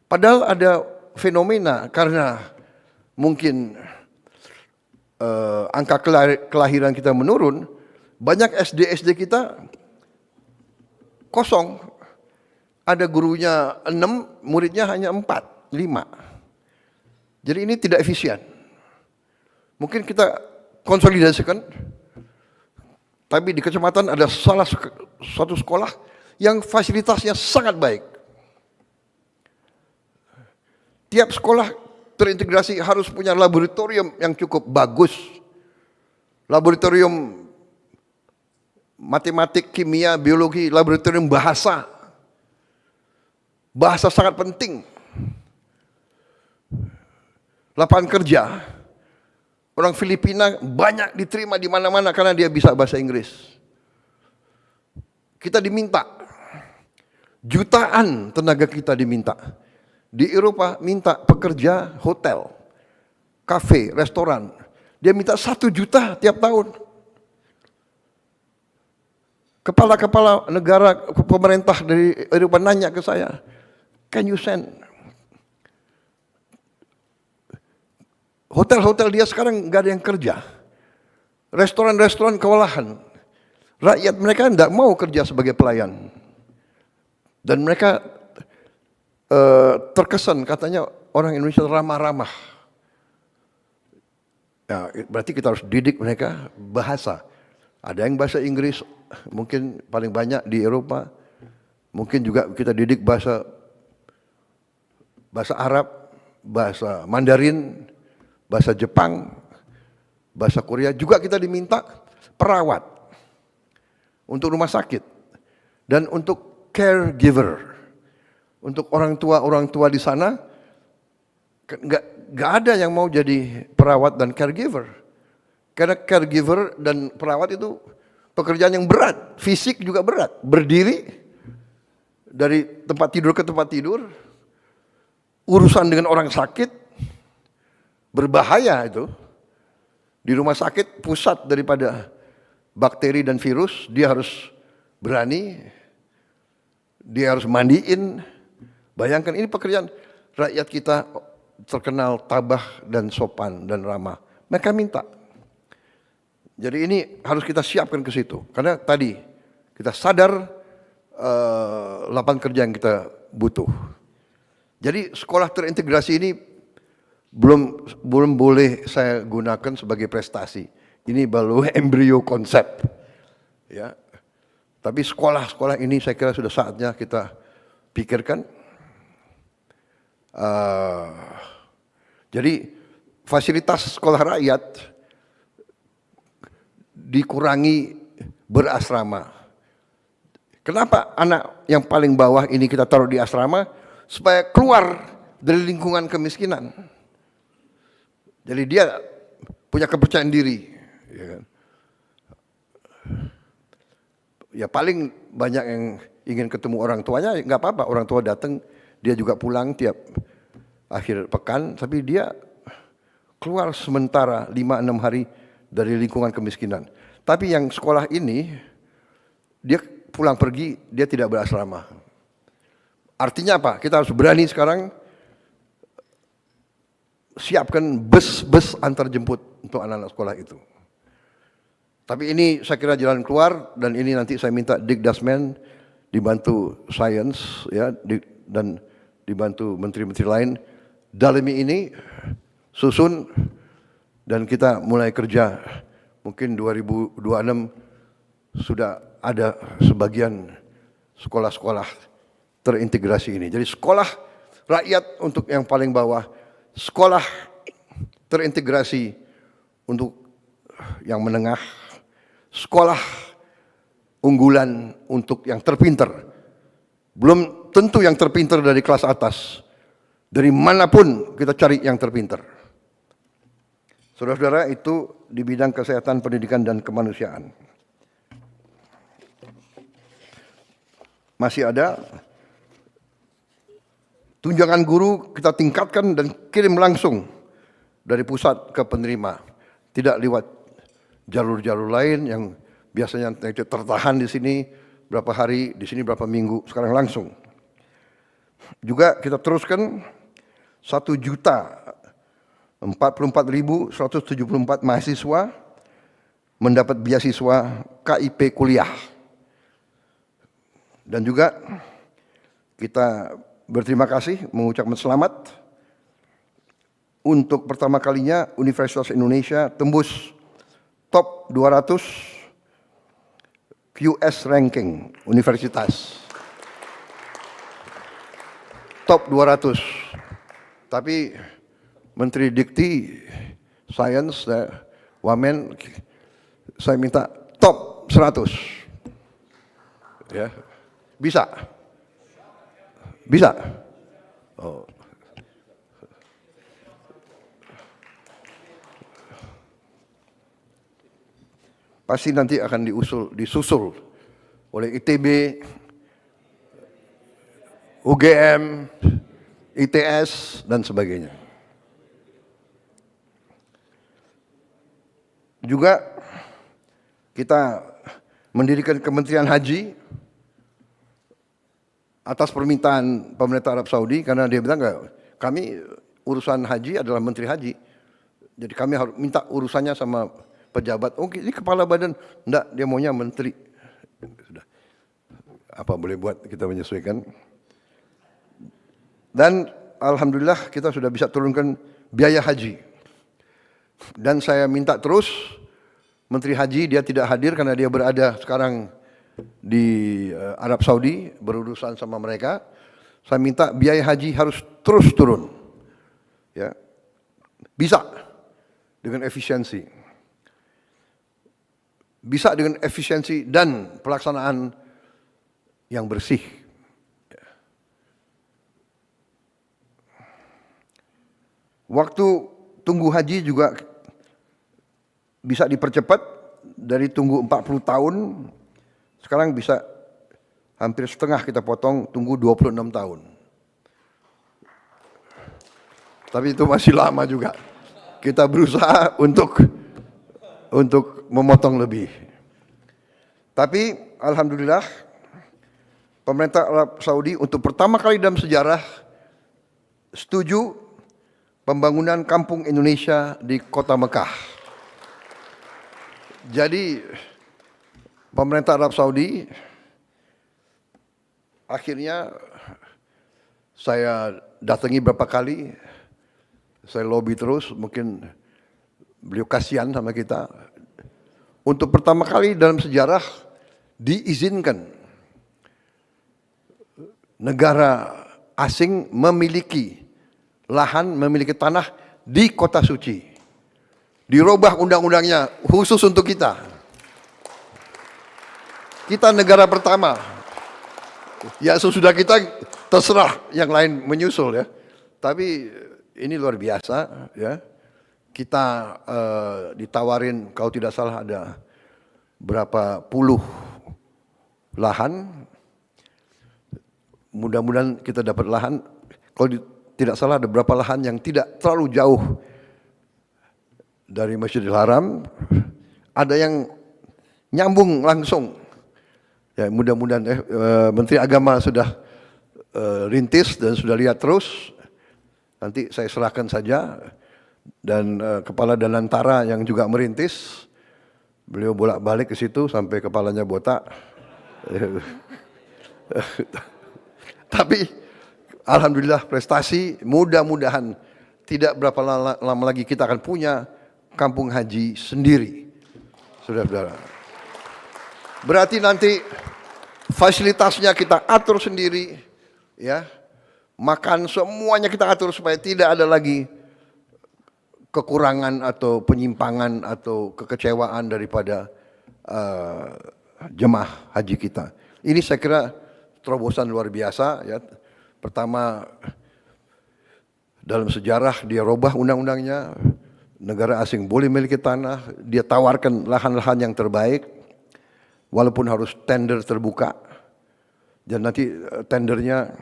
Padahal ada fenomena karena mungkin angka kelahiran kita menurun, banyak SD kita kosong. Ada gurunya 6, muridnya hanya 4, 5. Jadi ini tidak efisien. Mungkin kita konsolidasikan, tapi di kecamatan ada suatu sekolah yang fasilitasnya sangat baik. Tiap sekolah terintegrasi harus punya laboratorium yang cukup bagus. Laboratorium matematik, kimia, biologi, laboratorium bahasa. Bahasa sangat penting. Lapangan kerja. Orang Filipina banyak diterima di mana-mana karena dia bisa bahasa Inggris. Kita diminta. Jutaan tenaga kita diminta. Di Eropa minta pekerja hotel, kafe, restoran. Dia minta 1 juta tiap tahun. Kepala-kepala negara, pemerintah dari Eropa nanya ke saya, can you send? Hotel-hotel dia sekarang nggak ada yang kerja. Restoran-restoran kewalahan. Rakyat mereka tidak mau kerja sebagai pelayan. Dan mereka terkesan katanya orang Indonesia ramah-ramah. Ya, berarti kita harus didik mereka bahasa. Ada yang bahasa Inggris, mungkin paling banyak di Eropa. Mungkin juga kita didik bahasa Arab, bahasa Mandarin, bahasa Jepang, bahasa Korea. Juga kita diminta perawat untuk rumah sakit dan untuk caregiver. Untuk orang tua di sana, nggak ada yang mau jadi perawat dan caregiver. Karena caregiver dan perawat itu pekerjaan yang berat, fisik juga berat. Berdiri dari tempat tidur ke tempat tidur, urusan dengan orang sakit, berbahaya itu. Di rumah sakit pusat daripada bakteri dan virus, dia harus berani, dia harus mandiin. Bayangkan ini pekerjaan, rakyat kita terkenal tabah dan sopan dan ramah. Mereka minta. Jadi ini harus kita siapkan ke situ. Karena tadi kita sadar lapangan kerja yang kita butuh. Jadi sekolah terintegrasi ini belum boleh saya gunakan sebagai prestasi. Ini baru embrio konsep. Ya. Tapi sekolah-sekolah ini saya kira sudah saatnya kita pikirkan. Jadi fasilitas sekolah rakyat dikurangi berasrama. Kenapa anak yang paling bawah ini kita taruh di asrama? Supaya keluar dari lingkungan kemiskinan. Jadi dia punya kepercayaan diri. Ya, kan? Ya paling banyak yang ingin ketemu orang tuanya, nggak apa-apa. Orang tua datang, dia juga pulang tiap akhir pekan, tapi dia keluar sementara 5-6 hari dari lingkungan kemiskinan. Tapi yang sekolah ini, dia pulang pergi, dia tidak berasrama. Artinya apa? Kita harus berani sekarang siapkan bus antar jemput untuk anak-anak sekolah itu. Tapi ini saya kira jalan keluar, dan ini nanti saya minta Dikdasmen dibantu Sains ya, dan dibantu menteri-menteri lain dalami ini, susun, dan kita mulai kerja. Mungkin 2026 sudah ada sebagian sekolah-sekolah terintegrasi ini. Jadi sekolah rakyat untuk yang paling bawah, sekolah terintegrasi untuk yang menengah, sekolah unggulan untuk yang terpinter. Belum tentu yang terpinter dari kelas atas. Dari manapun kita cari yang terpinter. Saudara-saudara, itu di bidang kesehatan, pendidikan, dan kemanusiaan. Masih ada tunjangan guru kita tingkatkan dan kirim langsung dari pusat ke penerima. Tidak lewat jalur-jalur lain yang biasanya tertahan di sini berapa hari, di sini berapa minggu, sekarang langsung. Juga kita teruskan 1 juta 44.174 mahasiswa mendapat beasiswa KIP kuliah. Dan juga kita berterima kasih mengucapkan selamat untuk pertama kalinya Universitas Indonesia tembus top 200 QS ranking universitas. Top 200. Tapi Menteri Dikti, Sains, Wamen, saya minta top 100. Ya. Bisa? Bisa? Oh. Pasti nanti akan disusul oleh ITB, UGM, ITS, dan sebagainya. Juga kita mendirikan Kementerian Haji atas permintaan pemerintah Arab Saudi, karena dia bilang kami urusan haji adalah Menteri Haji. Jadi kami harus minta urusannya sama pejabat. Oh, ini kepala badan. Enggak, dia maunya menteri. Sudah. Apa boleh buat, kita menyesuaikan. Dan alhamdulillah kita sudah bisa turunkan biaya haji. Dan saya minta terus Menteri Haji, dia tidak hadir karena dia berada sekarang di Arab Saudi berurusan sama mereka. Saya minta biaya haji harus terus turun. Ya. Bisa dengan efisiensi. Bisa dengan efisiensi dan pelaksanaan yang bersih. Waktu tunggu haji juga bisa dipercepat dari tunggu 40 tahun, sekarang bisa hampir setengah kita potong, tunggu 26 tahun. Tapi itu masih lama juga. Kita berusaha untuk memotong lebih. Tapi alhamdulillah pemerintah Arab Saudi untuk pertama kali dalam sejarah setuju pembangunan kampung Indonesia di kota Mekah. Jadi pemerintah Arab Saudi akhirnya saya datangi beberapa kali, saya lobby terus, mungkin beliau kasihan sama kita. Untuk pertama kali dalam sejarah diizinkan negara asing memiliki lahan, memiliki tanah di kota suci. Dirubah undang-undangnya khusus untuk kita. Kita negara pertama. Ya sesudah kita terserah yang lain menyusul ya. Tapi ini luar biasa ya. Kita ditawarin kalau tidak salah ada berapa puluh lahan. Mudah-mudahan kita dapat lahan. Kalau tidak salah ada berapa lahan yang tidak terlalu jauh dari Masjidil Haram, ada yang nyambung langsung. Ya, mudah-mudahan Menteri Agama sudah rintis dan sudah lihat terus. Nanti saya serahkan saja. Dan Kepala Danantara yang juga merintis, beliau bolak-balik ke situ sampai kepalanya botak. Tapi alhamdulillah prestasi, mudah-mudahan tidak berapa lama lagi kita akan punya kampung haji sendiri, saudara-saudara. Berarti nanti fasilitasnya kita atur sendiri, ya, makan semuanya kita atur supaya tidak ada lagi kekurangan atau penyimpangan atau kekecewaan daripada jemaah haji kita. Ini saya kira terobosan luar biasa, ya. Pertama, dalam sejarah dia robah undang-undangnya. Negara asing boleh memiliki tanah, dia tawarkan lahan-lahan yang terbaik, walaupun harus tender terbuka. Dan nanti tendernya,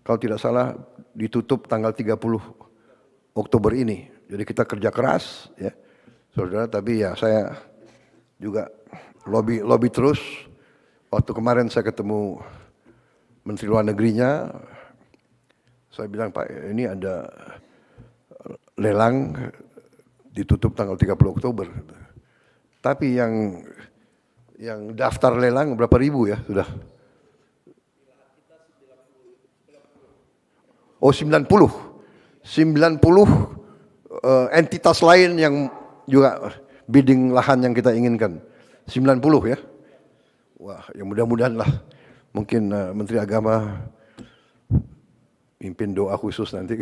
kalau tidak salah, ditutup tanggal 30 Oktober ini. Jadi kita kerja keras, ya, saudara. Tapi ya saya juga lobby terus. Waktu kemarin saya ketemu Menteri Luar Negerinya, saya bilang, Pak, ini ada lelang ditutup tanggal 30 Oktober. Tapi yang daftar lelang berapa ribu ya sudah? Oh 90 entitas lain yang juga bidding lahan yang kita inginkan. 90 ya. Wah, ya mudah-mudahan lah. Mungkin Menteri Agama pimpin doa khusus nanti.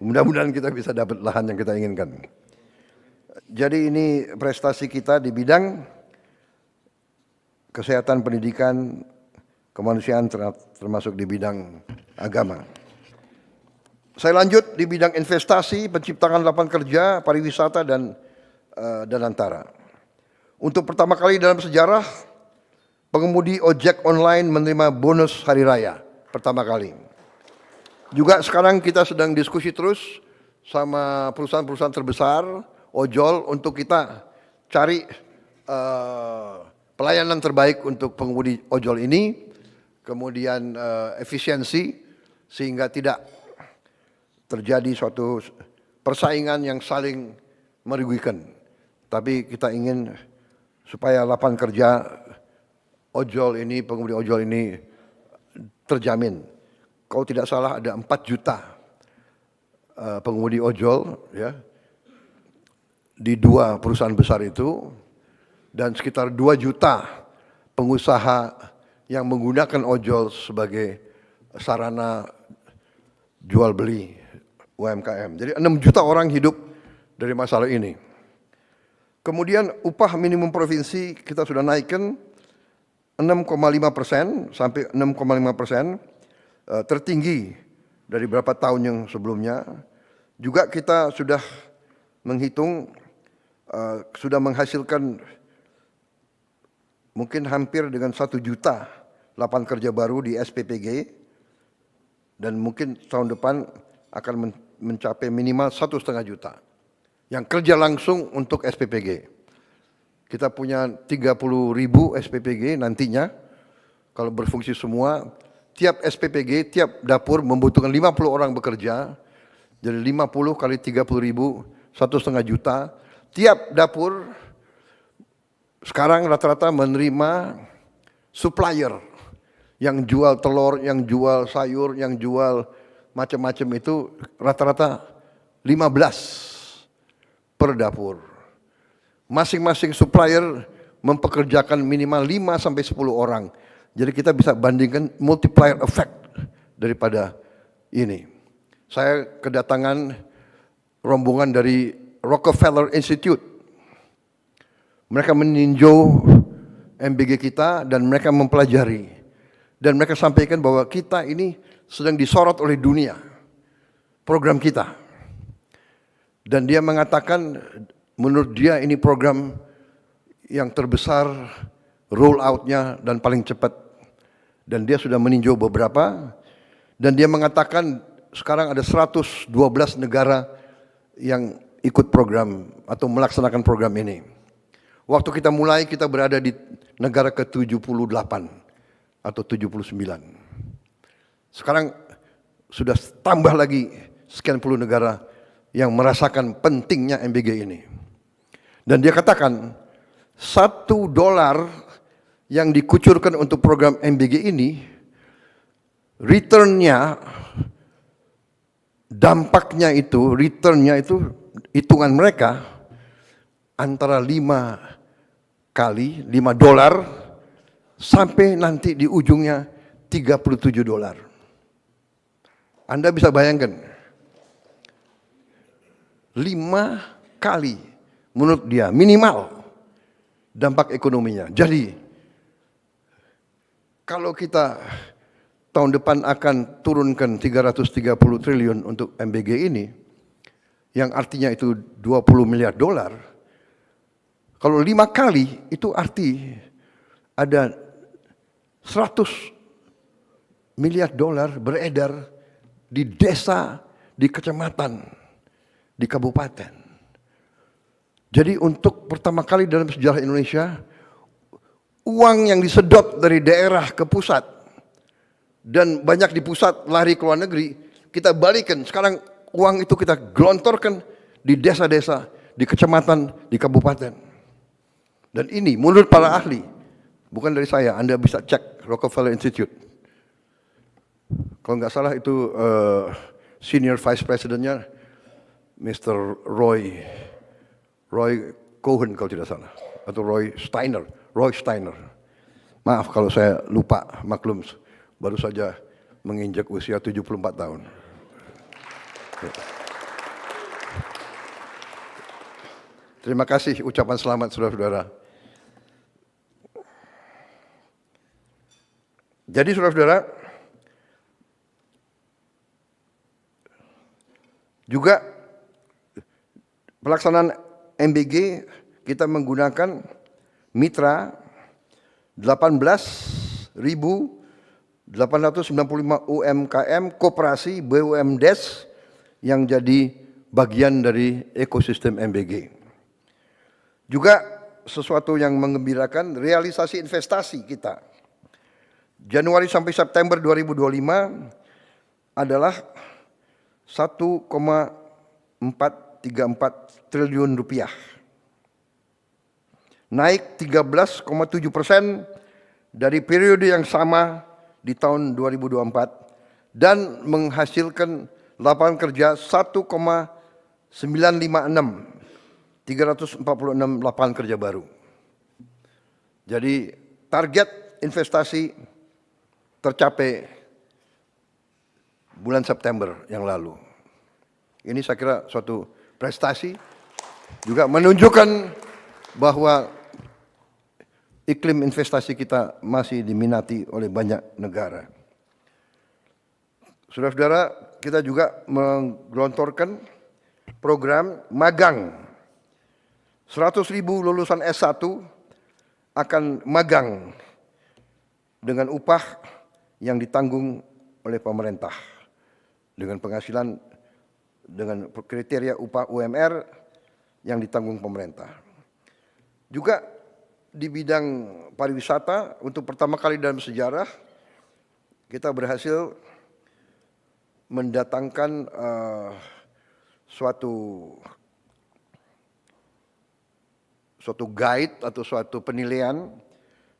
Mudah-mudahan kita bisa dapat lahan yang kita inginkan. Jadi ini prestasi kita di bidang kesehatan, pendidikan, kemanusiaan termasuk di bidang agama. Saya lanjut di bidang investasi, penciptaan lapangan kerja, pariwisata dan antara. Untuk pertama kali dalam sejarah, pengemudi ojek online menerima bonus hari raya pertama kali. Juga sekarang kita sedang diskusi terus sama perusahaan-perusahaan terbesar ojol untuk kita cari pelayanan terbaik untuk pengemudi ojol ini, kemudian efisiensi sehingga tidak terjadi suatu persaingan yang saling merugikan. Tapi kita ingin supaya lapangan kerja ojol ini, pengemudi ojol ini terjamin. Kalau tidak salah ada 4 juta pengemudi ojol ya di 2 perusahaan besar itu, dan sekitar 2 juta pengusaha yang menggunakan ojol sebagai sarana jual beli UMKM. Jadi 6 juta orang hidup dari masalah ini. Kemudian upah minimum provinsi kita sudah naikkan 6,5% sampai 6,5%, tertinggi dari beberapa tahun yang sebelumnya. Juga kita sudah menghitung, sudah menghasilkan mungkin hampir dengan 1 juta lapangan kerja baru di SPPG, dan mungkin tahun depan akan mencapai minimal 1,5 juta yang kerja langsung untuk SPPG. Kita punya 30.000 SPPG nantinya kalau berfungsi semua. Tiap SPPG, tiap dapur membutuhkan 50 orang bekerja. Jadi 50 kali 30.000, 1,5 juta. Tiap dapur sekarang rata-rata menerima supplier yang jual telur, yang jual sayur, yang jual macam-macam itu rata-rata 15 per dapur. Masing-masing supplier mempekerjakan minimal 5 sampai 10 orang. Jadi kita bisa bandingkan multiplier effect daripada ini. Saya kedatangan rombongan dari Rockefeller Institute. Mereka meninjau MBG kita dan mereka mempelajari. Dan mereka sampaikan bahwa kita ini sedang disorot oleh dunia, program kita. Dan dia mengatakan menurut dia ini program yang terbesar, roll out-nya dan paling cepat. Dan dia sudah meninjau beberapa, dan dia mengatakan sekarang ada 112 negara yang ikut program atau melaksanakan program ini. Waktu kita mulai, kita berada di negara ke-78 atau 79. Sekarang sudah tambah lagi sekian puluh negara yang merasakan pentingnya MBG ini. Dan dia katakan $1 yang dikucurkan untuk program MBG ini, returnnya, dampaknya itu, returnnya itu, hitungan mereka antara $5 sampai nanti di ujungnya $37. Anda bisa bayangkan, 5 kali menurut dia minimal dampak ekonominya. Jadi kalau kita tahun depan akan turunkan 330 triliun untuk MBG ini, yang artinya itu $20 miliar, kalau 5 kali itu arti ada $100 miliar beredar di desa, di kecamatan, di kabupaten. Jadi untuk pertama kali dalam sejarah Indonesia, uang yang disedot dari daerah ke pusat dan banyak di pusat lari ke luar negeri, kita balikan. Sekarang uang itu kita gelontorkan di desa-desa, di kecamatan, di kabupaten. Dan ini menurut para ahli, bukan dari saya, Anda bisa cek Rockefeller Institute. Kalau nggak salah itu senior vice presidentnya Mr. Roy Cohen kalau tidak salah, atau Roy Steiner. Maaf kalau saya lupa, maklum baru saja menginjak usia 74 tahun. Terima kasih ucapan selamat saudara-saudara. Jadi saudara-saudara, juga pelaksanaan MBG kita menggunakan mitra 18.895 UMKM, koperasi, BUMDes yang jadi bagian dari ekosistem MBG. Juga sesuatu yang menggembirakan, realisasi investasi kita. Januari sampai September 2025 adalah 1,434 triliun rupiah. Naik 13,7% dari periode yang sama di tahun 2024 dan menghasilkan lapangan kerja 346 lapangan kerja baru. Jadi target investasi tercapai bulan September yang lalu. Ini saya kira suatu prestasi, juga menunjukkan bahwa iklim investasi kita masih diminati oleh banyak negara. Saudara-saudara, kita juga menggelontorkan program magang. 100.000 lulusan S1 akan magang dengan upah yang ditanggung oleh pemerintah. Dengan penghasilan, dengan kriteria upah UMR yang ditanggung pemerintah. Juga di bidang pariwisata, untuk pertama kali dalam sejarah, kita berhasil mendatangkan suatu guide atau suatu penilaian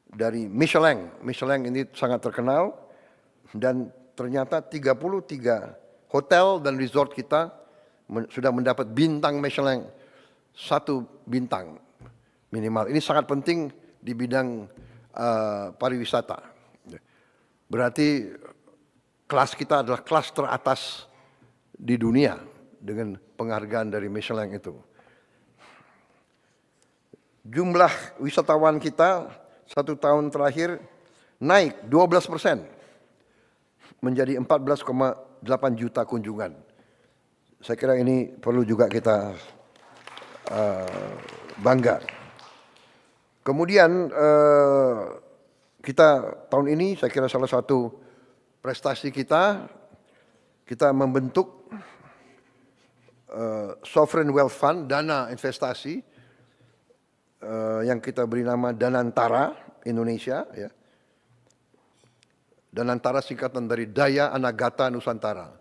dari Michelin. Michelin ini sangat terkenal, dan ternyata 33 hotel dan resort kita sudah mendapat bintang Michelin, 1 bintang minimal. Ini sangat penting di bidang pariwisata. Berarti kelas kita adalah kelas teratas di dunia dengan penghargaan dari Michelin itu. Jumlah wisatawan kita 1 tahun terakhir naik 12% menjadi 14,8 juta kunjungan. Saya kira ini perlu juga kita bangga. Kemudian kita tahun ini saya kira salah satu prestasi kita membentuk Sovereign Wealth Fund, dana investasi yang kita beri nama Danantara Indonesia. Ya. Danantara singkatan dari Daya Anagata Nusantara.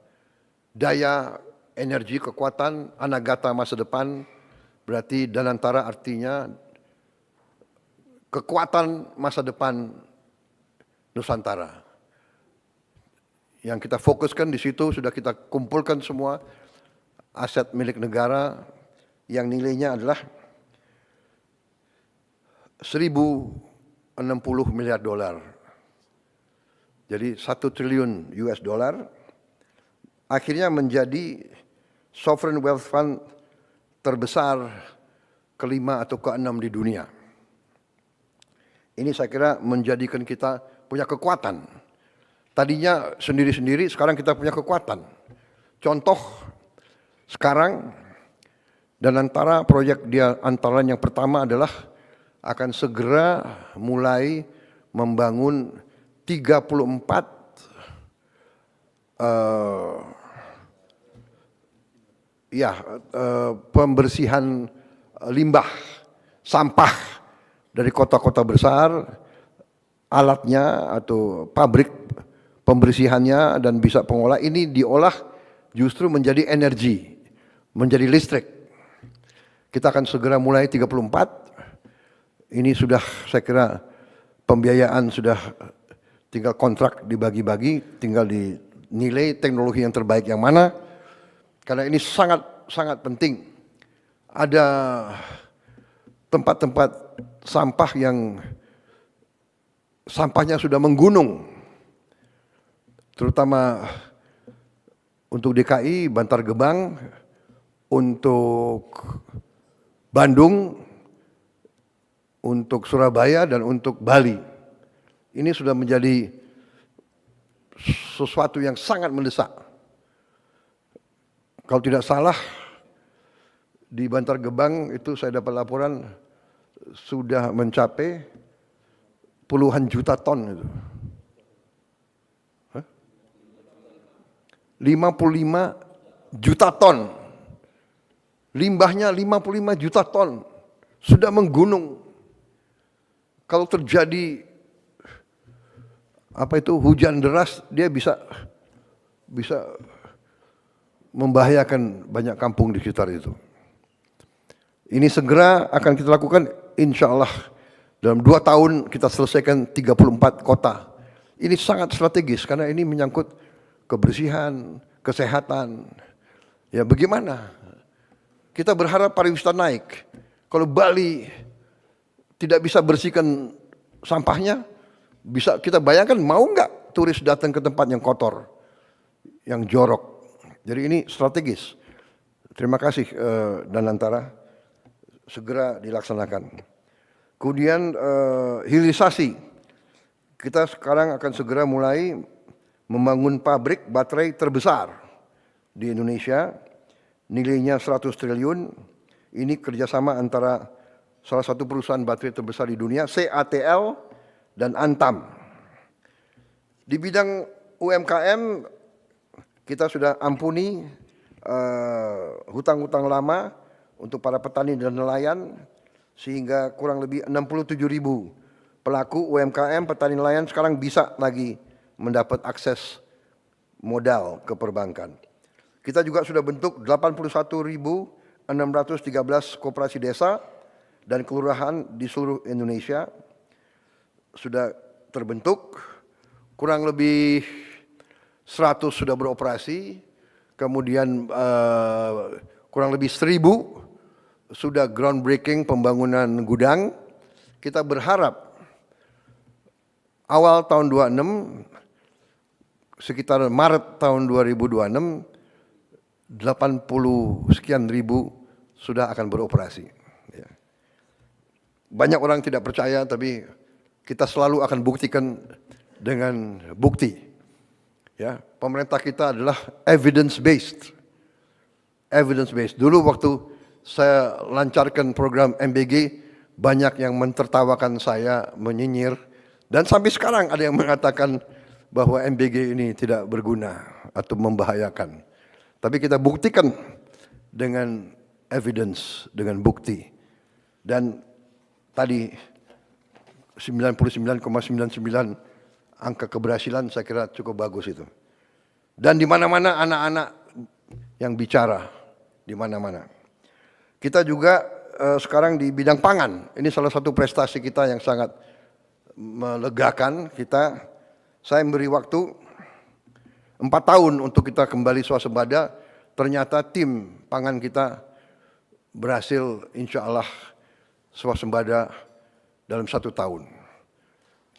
Daya, energi, kekuatan, Anagata masa depan, berarti Danantara artinya kekuatan masa depan Nusantara. Yang kita fokuskan di situ, sudah kita kumpulkan semua aset milik negara yang nilainya adalah 1.060 miliar dolar. Jadi 1 triliun US dollar akhirnya menjadi Sovereign Wealth Fund terbesar ke-5 atau ke-6 di dunia. Ini saya kira menjadikan kita punya kekuatan. Tadinya sendiri-sendiri, sekarang kita punya kekuatan. Contoh, sekarang Danantara proyek dia antara yang pertama adalah akan segera mulai membangun 34 pembersihan limbah, sampah dari kota-kota besar, alatnya atau pabrik pembersihannya dan bisa pengolah ini diolah justru menjadi energi, menjadi listrik. Kita akan segera mulai 34. Ini sudah saya kira pembiayaan sudah tinggal kontrak dibagi-bagi, tinggal dinilai teknologi yang terbaik yang mana. Karena ini sangat penting. Ada tempat-tempat sampah yang sampahnya sudah menggunung. Terutama untuk DKI, Bantar Gebang, untuk Bandung, untuk Surabaya, dan untuk Bali. Ini sudah menjadi sesuatu yang sangat mendesak. Kalau tidak salah, di Bantar Gebang itu saya dapat laporan sudah mencapai puluhan juta ton itu. 55 juta ton. Limbahnya 55 juta ton. Sudah menggunung. Kalau terjadi hujan deras, dia bisa membahayakan banyak kampung di sekitar itu. Ini segera akan kita lakukan, insya Allah dalam 2 tahun kita selesaikan 34 kota. Ini sangat strategis karena ini menyangkut kebersihan, kesehatan. Ya bagaimana? Kita berharap pariwisata naik. Kalau Bali tidak bisa bersihkan sampahnya, bisa kita bayangkan mau nggak turis datang ke tempat yang kotor, yang jorok. Jadi ini strategis. Terima kasih Danantara. Segera dilaksanakan. Kemudian hilirisasi. Kita sekarang akan segera mulai membangun pabrik baterai terbesar di Indonesia. Nilainya 100 triliun. Ini kerjasama antara salah satu perusahaan baterai terbesar di dunia, CATL dan Antam. Di bidang UMKM, kita sudah ampuni hutang-hutang lama untuk para petani dan nelayan, sehingga kurang lebih 67.000 pelaku UMKM, petani nelayan sekarang bisa lagi mendapat akses modal ke perbankan. Kita juga sudah bentuk 81.613 koperasi desa dan kelurahan di seluruh Indonesia. Sudah terbentuk, kurang lebih 100 sudah beroperasi, kemudian kurang lebih 1.000 sudah groundbreaking pembangunan gudang. Kita berharap awal tahun 26, sekitar Maret tahun 2026, 80 sekian ribu sudah akan beroperasi. Banyak orang tidak percaya, tapi kita selalu akan buktikan dengan bukti. Ya, pemerintah kita adalah evidence based. Dulu waktu saya lancarkan program MBG, banyak yang mentertawakan saya, menyinyir, dan sampai sekarang ada yang mengatakan bahwa MBG ini tidak berguna atau membahayakan. Tapi kita buktikan dengan evidence, dengan bukti. Dan tadi 99,99 angka keberhasilan saya kira cukup bagus itu. Dan di mana-mana anak-anak yang bicara, di mana-mana. Kita juga sekarang di bidang pangan, ini salah satu prestasi kita yang sangat melegakan kita. Saya memberi waktu 4 tahun untuk kita kembali swasembada. Ternyata tim pangan kita berhasil insya Allah swasembada dalam 1 tahun.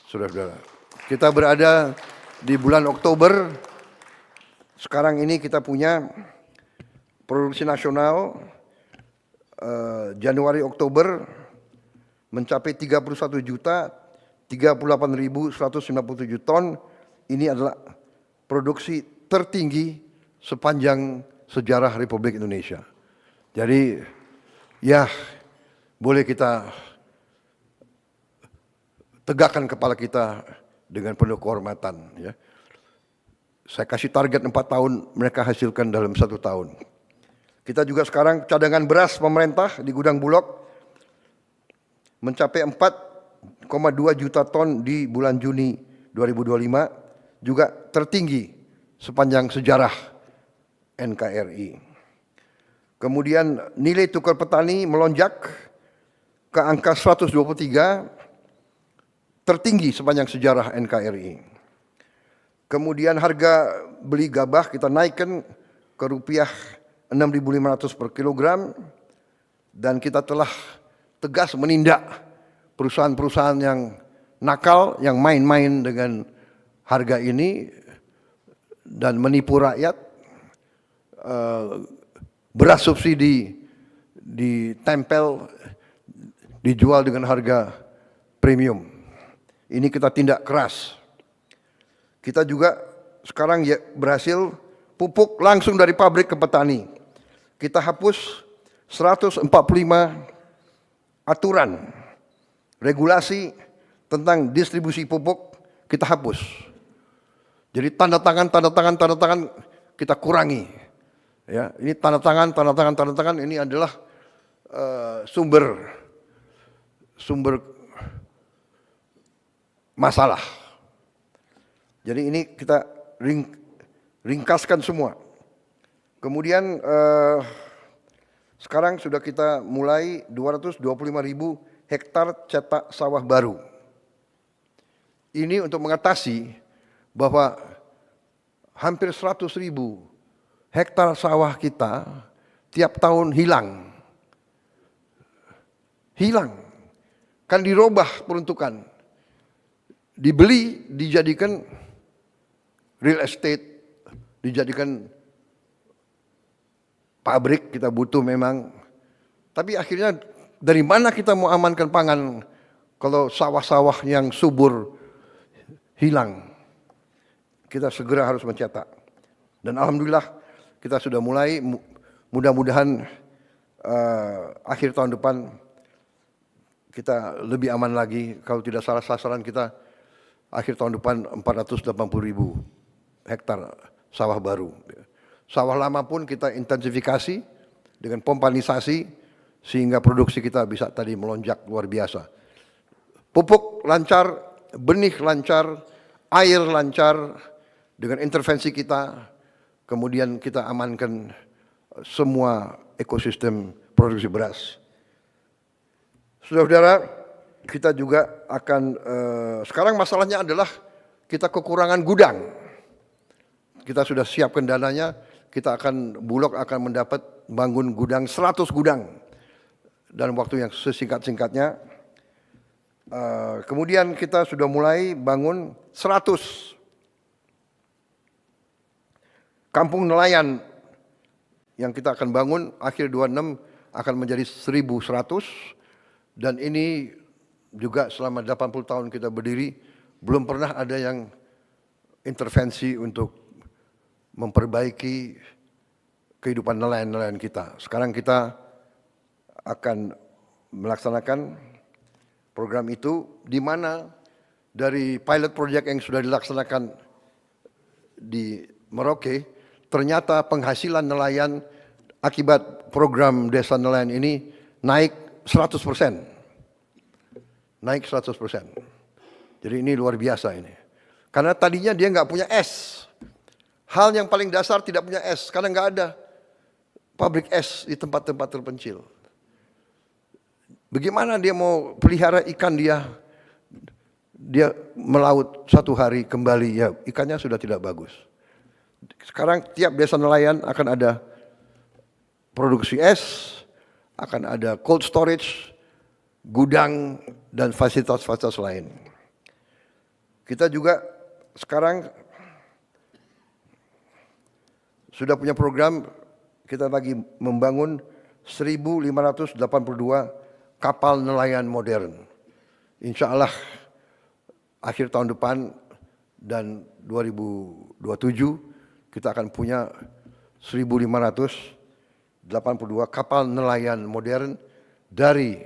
Saudara-saudara, kita berada di bulan Oktober. Sekarang ini kita punya produksi nasional Januari-Oktober mencapai 31.038.197 ton. Ini adalah produksi tertinggi sepanjang sejarah Republik Indonesia. Jadi ya boleh kita tegakkan kepala kita dengan penuh kehormatan. Ya. Saya kasih target 4 tahun, mereka hasilkan dalam 1 tahun. Kita juga sekarang cadangan beras pemerintah di gudang Bulog mencapai 4,2 juta ton di bulan Juni 2025, juga tertinggi sepanjang sejarah NKRI. Kemudian nilai tukar petani melonjak ke angka 123, tertinggi sepanjang sejarah NKRI. Kemudian harga beli gabah kita naikkan ke rupiah 6.500 per kilogram, dan kita telah tegas menindak perusahaan-perusahaan yang nakal, yang main-main dengan harga ini dan menipu rakyat. Beras subsidi ditempel, dijual dengan harga premium. Ini kita tindak keras. Kita juga sekarang ya berhasil pupuk langsung dari pabrik ke petani. Kita hapus 145 aturan, regulasi tentang distribusi pupuk kita hapus. Jadi tanda tangan kita kurangi. Ya, ini tanda tangan ini adalah sumber masalah. Jadi ini kita ringkaskan semua. Kemudian sekarang sudah kita mulai 225.000 hektar cetak sawah baru. Ini untuk mengatasi bahwa hampir 100.000 hektar sawah kita tiap tahun hilang. Kan dirubah peruntukan. Dibeli, dijadikan real estate, dijadikan pabrik, kita butuh memang. Tapi akhirnya dari mana kita mau amankan pangan kalau sawah-sawah yang subur hilang? Kita segera harus mencetak. Dan alhamdulillah kita sudah mulai, mudah-mudahan akhir tahun depan kita lebih aman lagi. Kalau tidak salah sasaran kita akhir tahun depan 480.000 hektar sawah baru. Sawah lama pun kita intensifikasi dengan pompanisasi sehingga produksi kita bisa tadi melonjak luar biasa. Pupuk lancar, benih lancar, air lancar dengan intervensi kita. Kemudian kita amankan semua ekosistem produksi beras. Saudara-saudara, kita juga akan sekarang masalahnya adalah kita kekurangan gudang. Kita sudah siapkan dananya, kita akan Bulog akan mendapat bangun gudang 100 gudang dalam waktu yang sesingkat-singkatnya. Kemudian kita sudah mulai bangun 100 kampung nelayan yang kita akan bangun akhir 26 akan menjadi 1.100, dan ini juga selama 80 tahun kita berdiri belum pernah ada yang intervensi untuk memperbaiki kehidupan nelayan-nelayan kita. Sekarang kita akan melaksanakan program itu, di mana dari pilot project yang sudah dilaksanakan di Merauke, ternyata penghasilan nelayan akibat program desa nelayan ini naik 100%. Naik 100%. Jadi ini luar biasa ini. Karena tadinya dia nggak punya es. Hal yang paling dasar tidak punya es, karena nggak ada pabrik es di tempat-tempat terpencil. Bagaimana dia mau pelihara ikan dia melaut satu hari kembali, ya ikannya sudah tidak bagus. Sekarang tiap desa nelayan akan ada produksi es, akan ada cold storage, gudang, dan fasilitas-fasilitas lain. Kita juga sekarang sudah punya program, kita lagi membangun 1.582 kapal nelayan modern. Insya Allah akhir tahun depan dan 2027 kita akan punya 1.582 kapal nelayan modern dari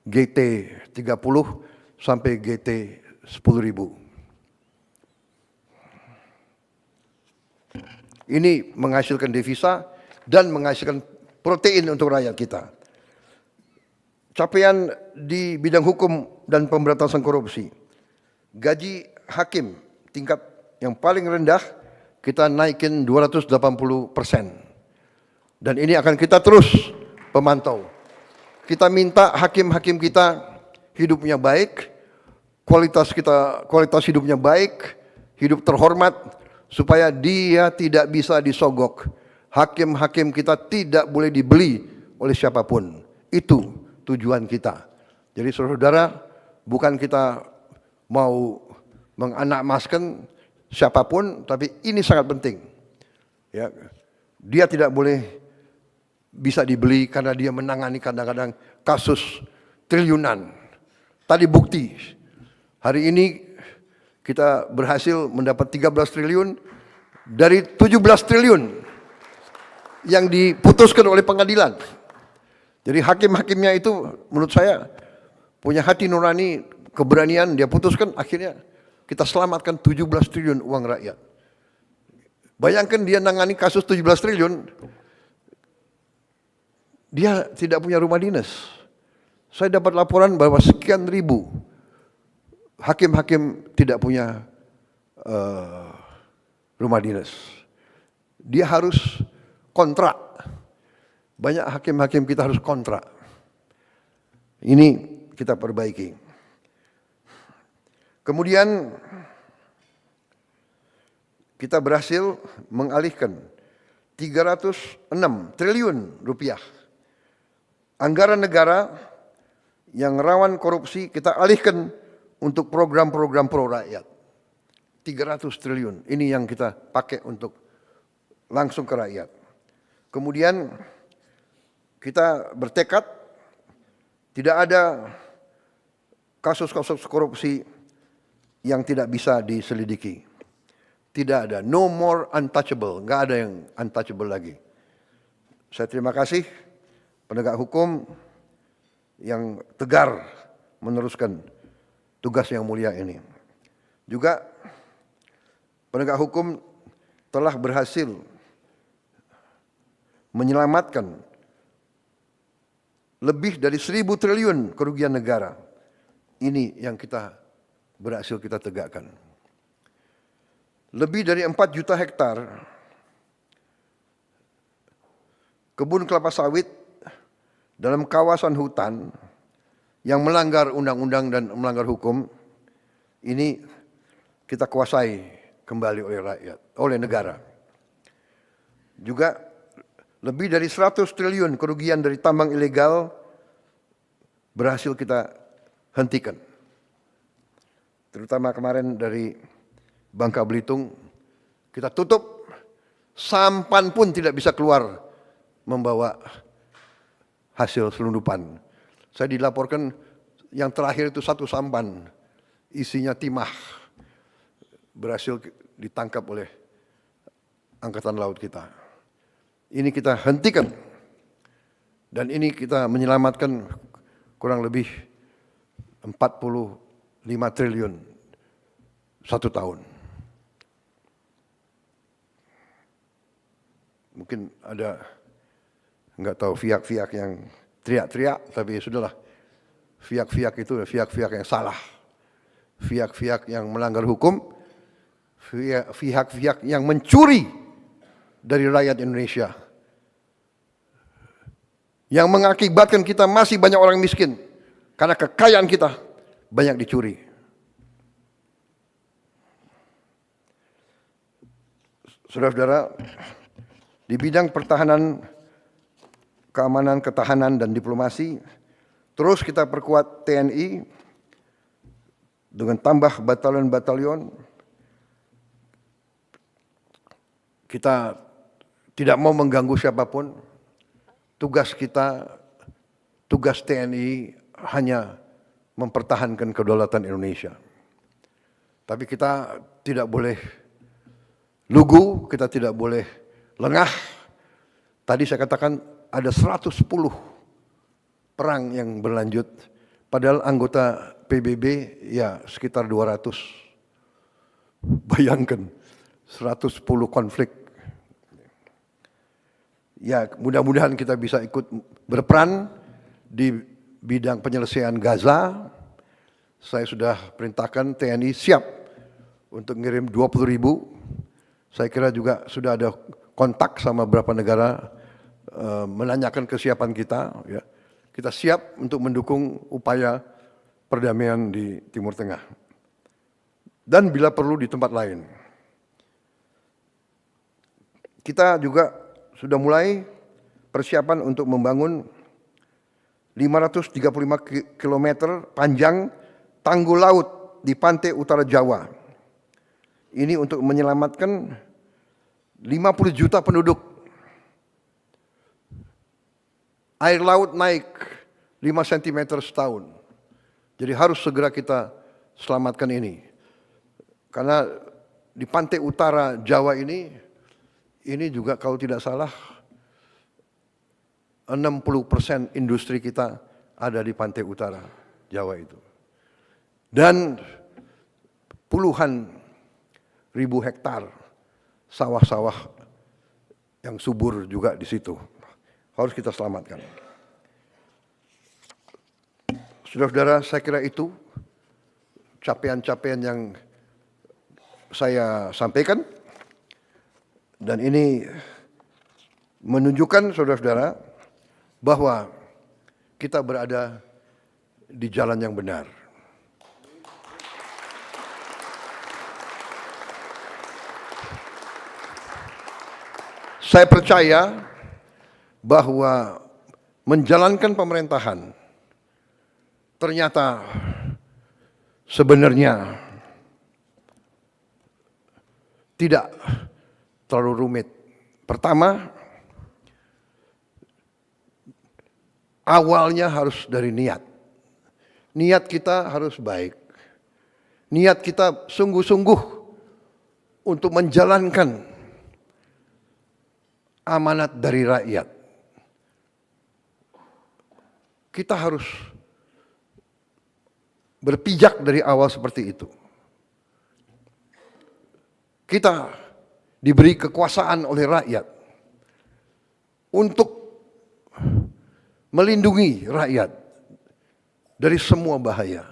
GT 30 sampai GT 10.000. Ini menghasilkan devisa dan menghasilkan protein untuk rakyat kita. Capaian di bidang hukum dan pemberantasan korupsi. Gaji hakim tingkat yang paling rendah kita naikin 280%. Dan ini akan kita terus pemantau. Kita minta hakim-hakim kita hidupnya baik, kualitas hidupnya baik, hidup terhormat, supaya dia tidak bisa disogok. Hakim-hakim kita tidak boleh dibeli oleh siapapun. Itu tujuan kita. Jadi saudara-saudara, bukan kita mau menganakmaskan siapapun, tapi ini sangat penting. Ya, dia tidak boleh bisa dibeli karena dia menangani kadang-kadang kasus triliunan. Tadi bukti, hari ini kita berhasil mendapat 13 triliun dari 17 triliun yang diputuskan oleh pengadilan. Jadi hakim-hakimnya itu menurut saya punya hati nurani, keberanian, dia putuskan, akhirnya kita selamatkan 17 triliun uang rakyat. Bayangkan dia nangani kasus 17 triliun, dia tidak punya rumah dinas. Saya dapat laporan bahwa sekian ribu hakim-hakim tidak punya rumah dinas. Dia harus kontrak. Banyak hakim-hakim kita harus kontrak. Ini kita perbaiki. Kemudian kita berhasil mengalihkan 306 triliun rupiah anggaran negara yang rawan korupsi, kita alihkan untuk program-program pro rakyat. 300 triliun, ini yang kita pakai untuk langsung ke rakyat. Kemudian kita bertekad tidak ada kasus-kasus korupsi yang tidak bisa diselidiki. Tidak ada, no more untouchable, nggak ada yang untouchable lagi. Saya terima kasih penegak hukum yang tegar meneruskan tugas yang mulia ini. Juga penegak hukum telah berhasil menyelamatkan lebih dari 1.000 triliun kerugian negara. Ini yang kita berhasil kita tegakkan. Lebih dari 4 juta hektar kebun kelapa sawit dalam kawasan hutan yang melanggar undang-undang dan melanggar hukum, ini kita kuasai kembali oleh rakyat, oleh negara. Juga lebih dari 100 triliun kerugian dari tambang ilegal berhasil kita hentikan. Terutama kemarin dari Bangka Belitung, kita tutup, sampan pun tidak bisa keluar membawa hasil selundupan. Saya dilaporkan yang terakhir itu 1 sampan, isinya timah, berhasil ditangkap oleh Angkatan Laut kita. Ini kita hentikan, dan ini kita menyelamatkan kurang lebih 45 triliun 1 tahun. Mungkin ada, nggak tahu, pihak-pihak yang teriak-teriak, tapi sudahlah. Pihak-pihak itu pihak-pihak yang salah. Pihak-pihak yang melanggar hukum, pihak-pihak yang mencuri dari rakyat Indonesia. Yang mengakibatkan kita masih banyak orang miskin. Karena kekayaan kita banyak dicuri. Saudara-saudara, di bidang pertahanan, keamanan, ketahanan, dan diplomasi, terus kita perkuat TNI dengan tambah batalion-batalion. Kita tidak mau mengganggu siapapun. Tugas kita, tugas TNI hanya mempertahankan kedaulatan Indonesia. Tapi kita tidak boleh lugu, kita tidak boleh lengah. Tadi saya katakan ada 110 perang yang berlanjut, padahal anggota PBB ya sekitar 200. Bayangkan 110 konflik. Ya, mudah-mudahan kita bisa ikut berperan di bidang penyelesaian Gaza. Saya sudah perintahkan TNI siap untuk ngirim 20.000 Saya kira juga sudah ada kontak sama beberapa negara menanyakan kesiapan kita. Ya. Kita siap untuk mendukung upaya perdamaian di Timur Tengah. Dan bila perlu di tempat lain. Kita juga sudah mulai persiapan untuk membangun 535 km panjang tanggul laut di pantai utara Jawa. Ini untuk menyelamatkan 50 juta penduduk. Air laut naik 5 cm setahun. Jadi harus segera kita selamatkan ini. Karena di pantai utara Jawa ini juga kalau tidak salah 60% industri kita ada di pantai utara Jawa itu. Dan puluhan ribu hektar sawah-sawah yang subur juga di situ. Harus kita selamatkan. Saudara-saudara, saya kira itu capaian-capaian yang saya sampaikan. Dan ini menunjukkan saudara-saudara bahwa kita berada di jalan yang benar. Saya percaya bahwa menjalankan pemerintahan ternyata sebenarnya tidak terlalu rumit. Pertama, awalnya harus dari niat. Niat kita harus baik. Niat kita sungguh-sungguh untuk menjalankan amanat dari rakyat. Kita harus berpijak dari awal seperti itu. Kita diberi kekuasaan oleh rakyat untuk melindungi rakyat dari semua bahaya.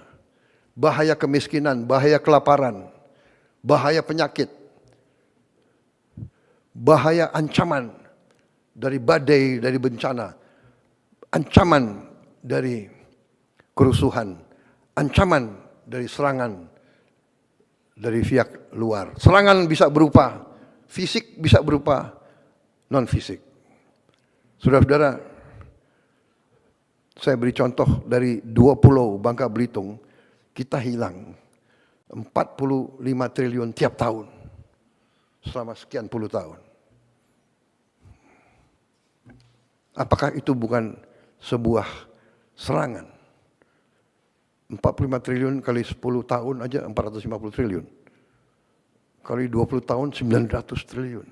Bahaya kemiskinan, bahaya kelaparan, bahaya penyakit, bahaya ancaman dari badai, dari bencana, ancaman dari kerusuhan, ancaman dari serangan dari pihak luar. Serangan bisa berupa fisik, bisa berupa non-fisik. Saudara-saudara, saya beri contoh dari 2 pulau Bangka Belitung, kita hilang 45 triliun tiap tahun selama sekian puluh tahun. Apakah itu bukan sebuah serangan? 45 triliun kali 10 tahun aja 450 triliun. Kali 20 tahun 900 triliun.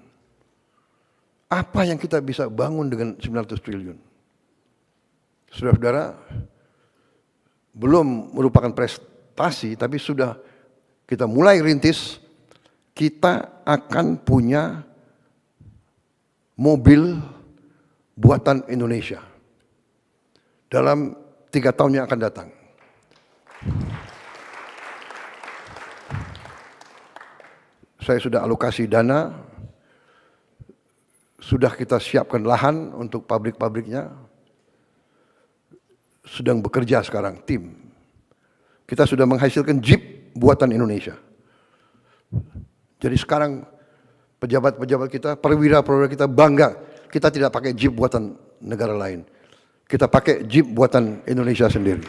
Apa yang kita bisa bangun dengan 900 triliun? Saudara-saudara, belum merupakan prestasi, tapi sudah kita mulai rintis, kita akan punya mobil buatan Indonesia dalam 3 tahun yang akan datang. Saya sudah alokasi dana, sudah kita siapkan lahan untuk pabrik-pabriknya, sedang bekerja sekarang tim. Kita sudah menghasilkan Jeep buatan Indonesia. Jadi sekarang pejabat-pejabat kita, perwira-perwira kita bangga, kita tidak pakai Jeep buatan negara lain. Kita pakai Jeep buatan Indonesia sendiri.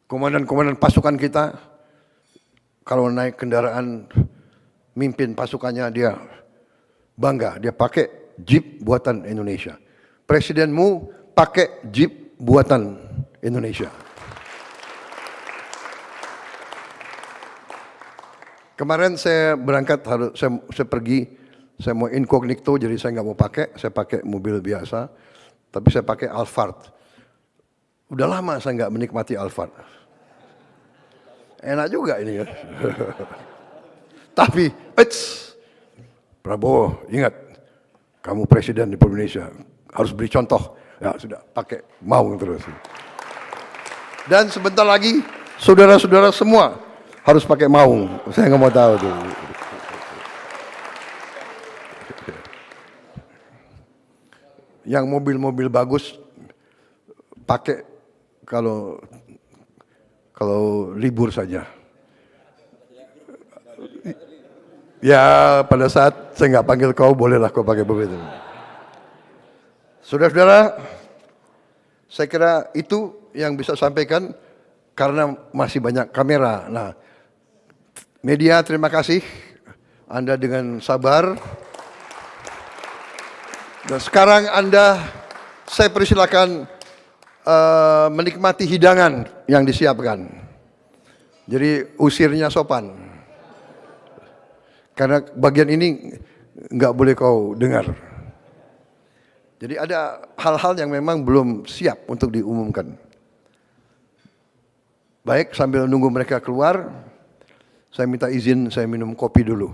Komandan-komandan pasukan kita, kalau naik kendaraan, mimpin pasukannya dia bangga, dia pakai Jeep buatan Indonesia. Presidenmu pakai Jeep buatan Indonesia. Kemarin saya berangkat, saya pergi, saya mau incognito, jadi saya nggak mau pakai, saya pakai mobil biasa, tapi saya pakai Alphard. Udah lama saya nggak menikmati Alphard. Enak juga ini ya. Tapi, Prabowo, ingat, kamu presiden di Indonesia, harus beri contoh. Ya sudah, pakai, mau terus. Dan sebentar lagi, saudara-saudara semua, harus pakai maung. Saya nggak mau tahu tuh. Yang mobil-mobil bagus pakai kalau libur saja. Ya pada saat saya nggak panggil kau, bolehlah kau pakai begitu. Saudara-saudara, saya kira itu yang bisa sampaikan karena masih banyak kamera. Nah, media terima kasih Anda dengan sabar. Dan sekarang saya persilakan menikmati hidangan yang disiapkan. Jadi usirnya sopan. Karena bagian ini nggak boleh kau dengar. Jadi ada hal-hal yang memang belum siap untuk diumumkan. Baik, sambil nunggu mereka keluar, saya minta izin saya minum kopi dulu.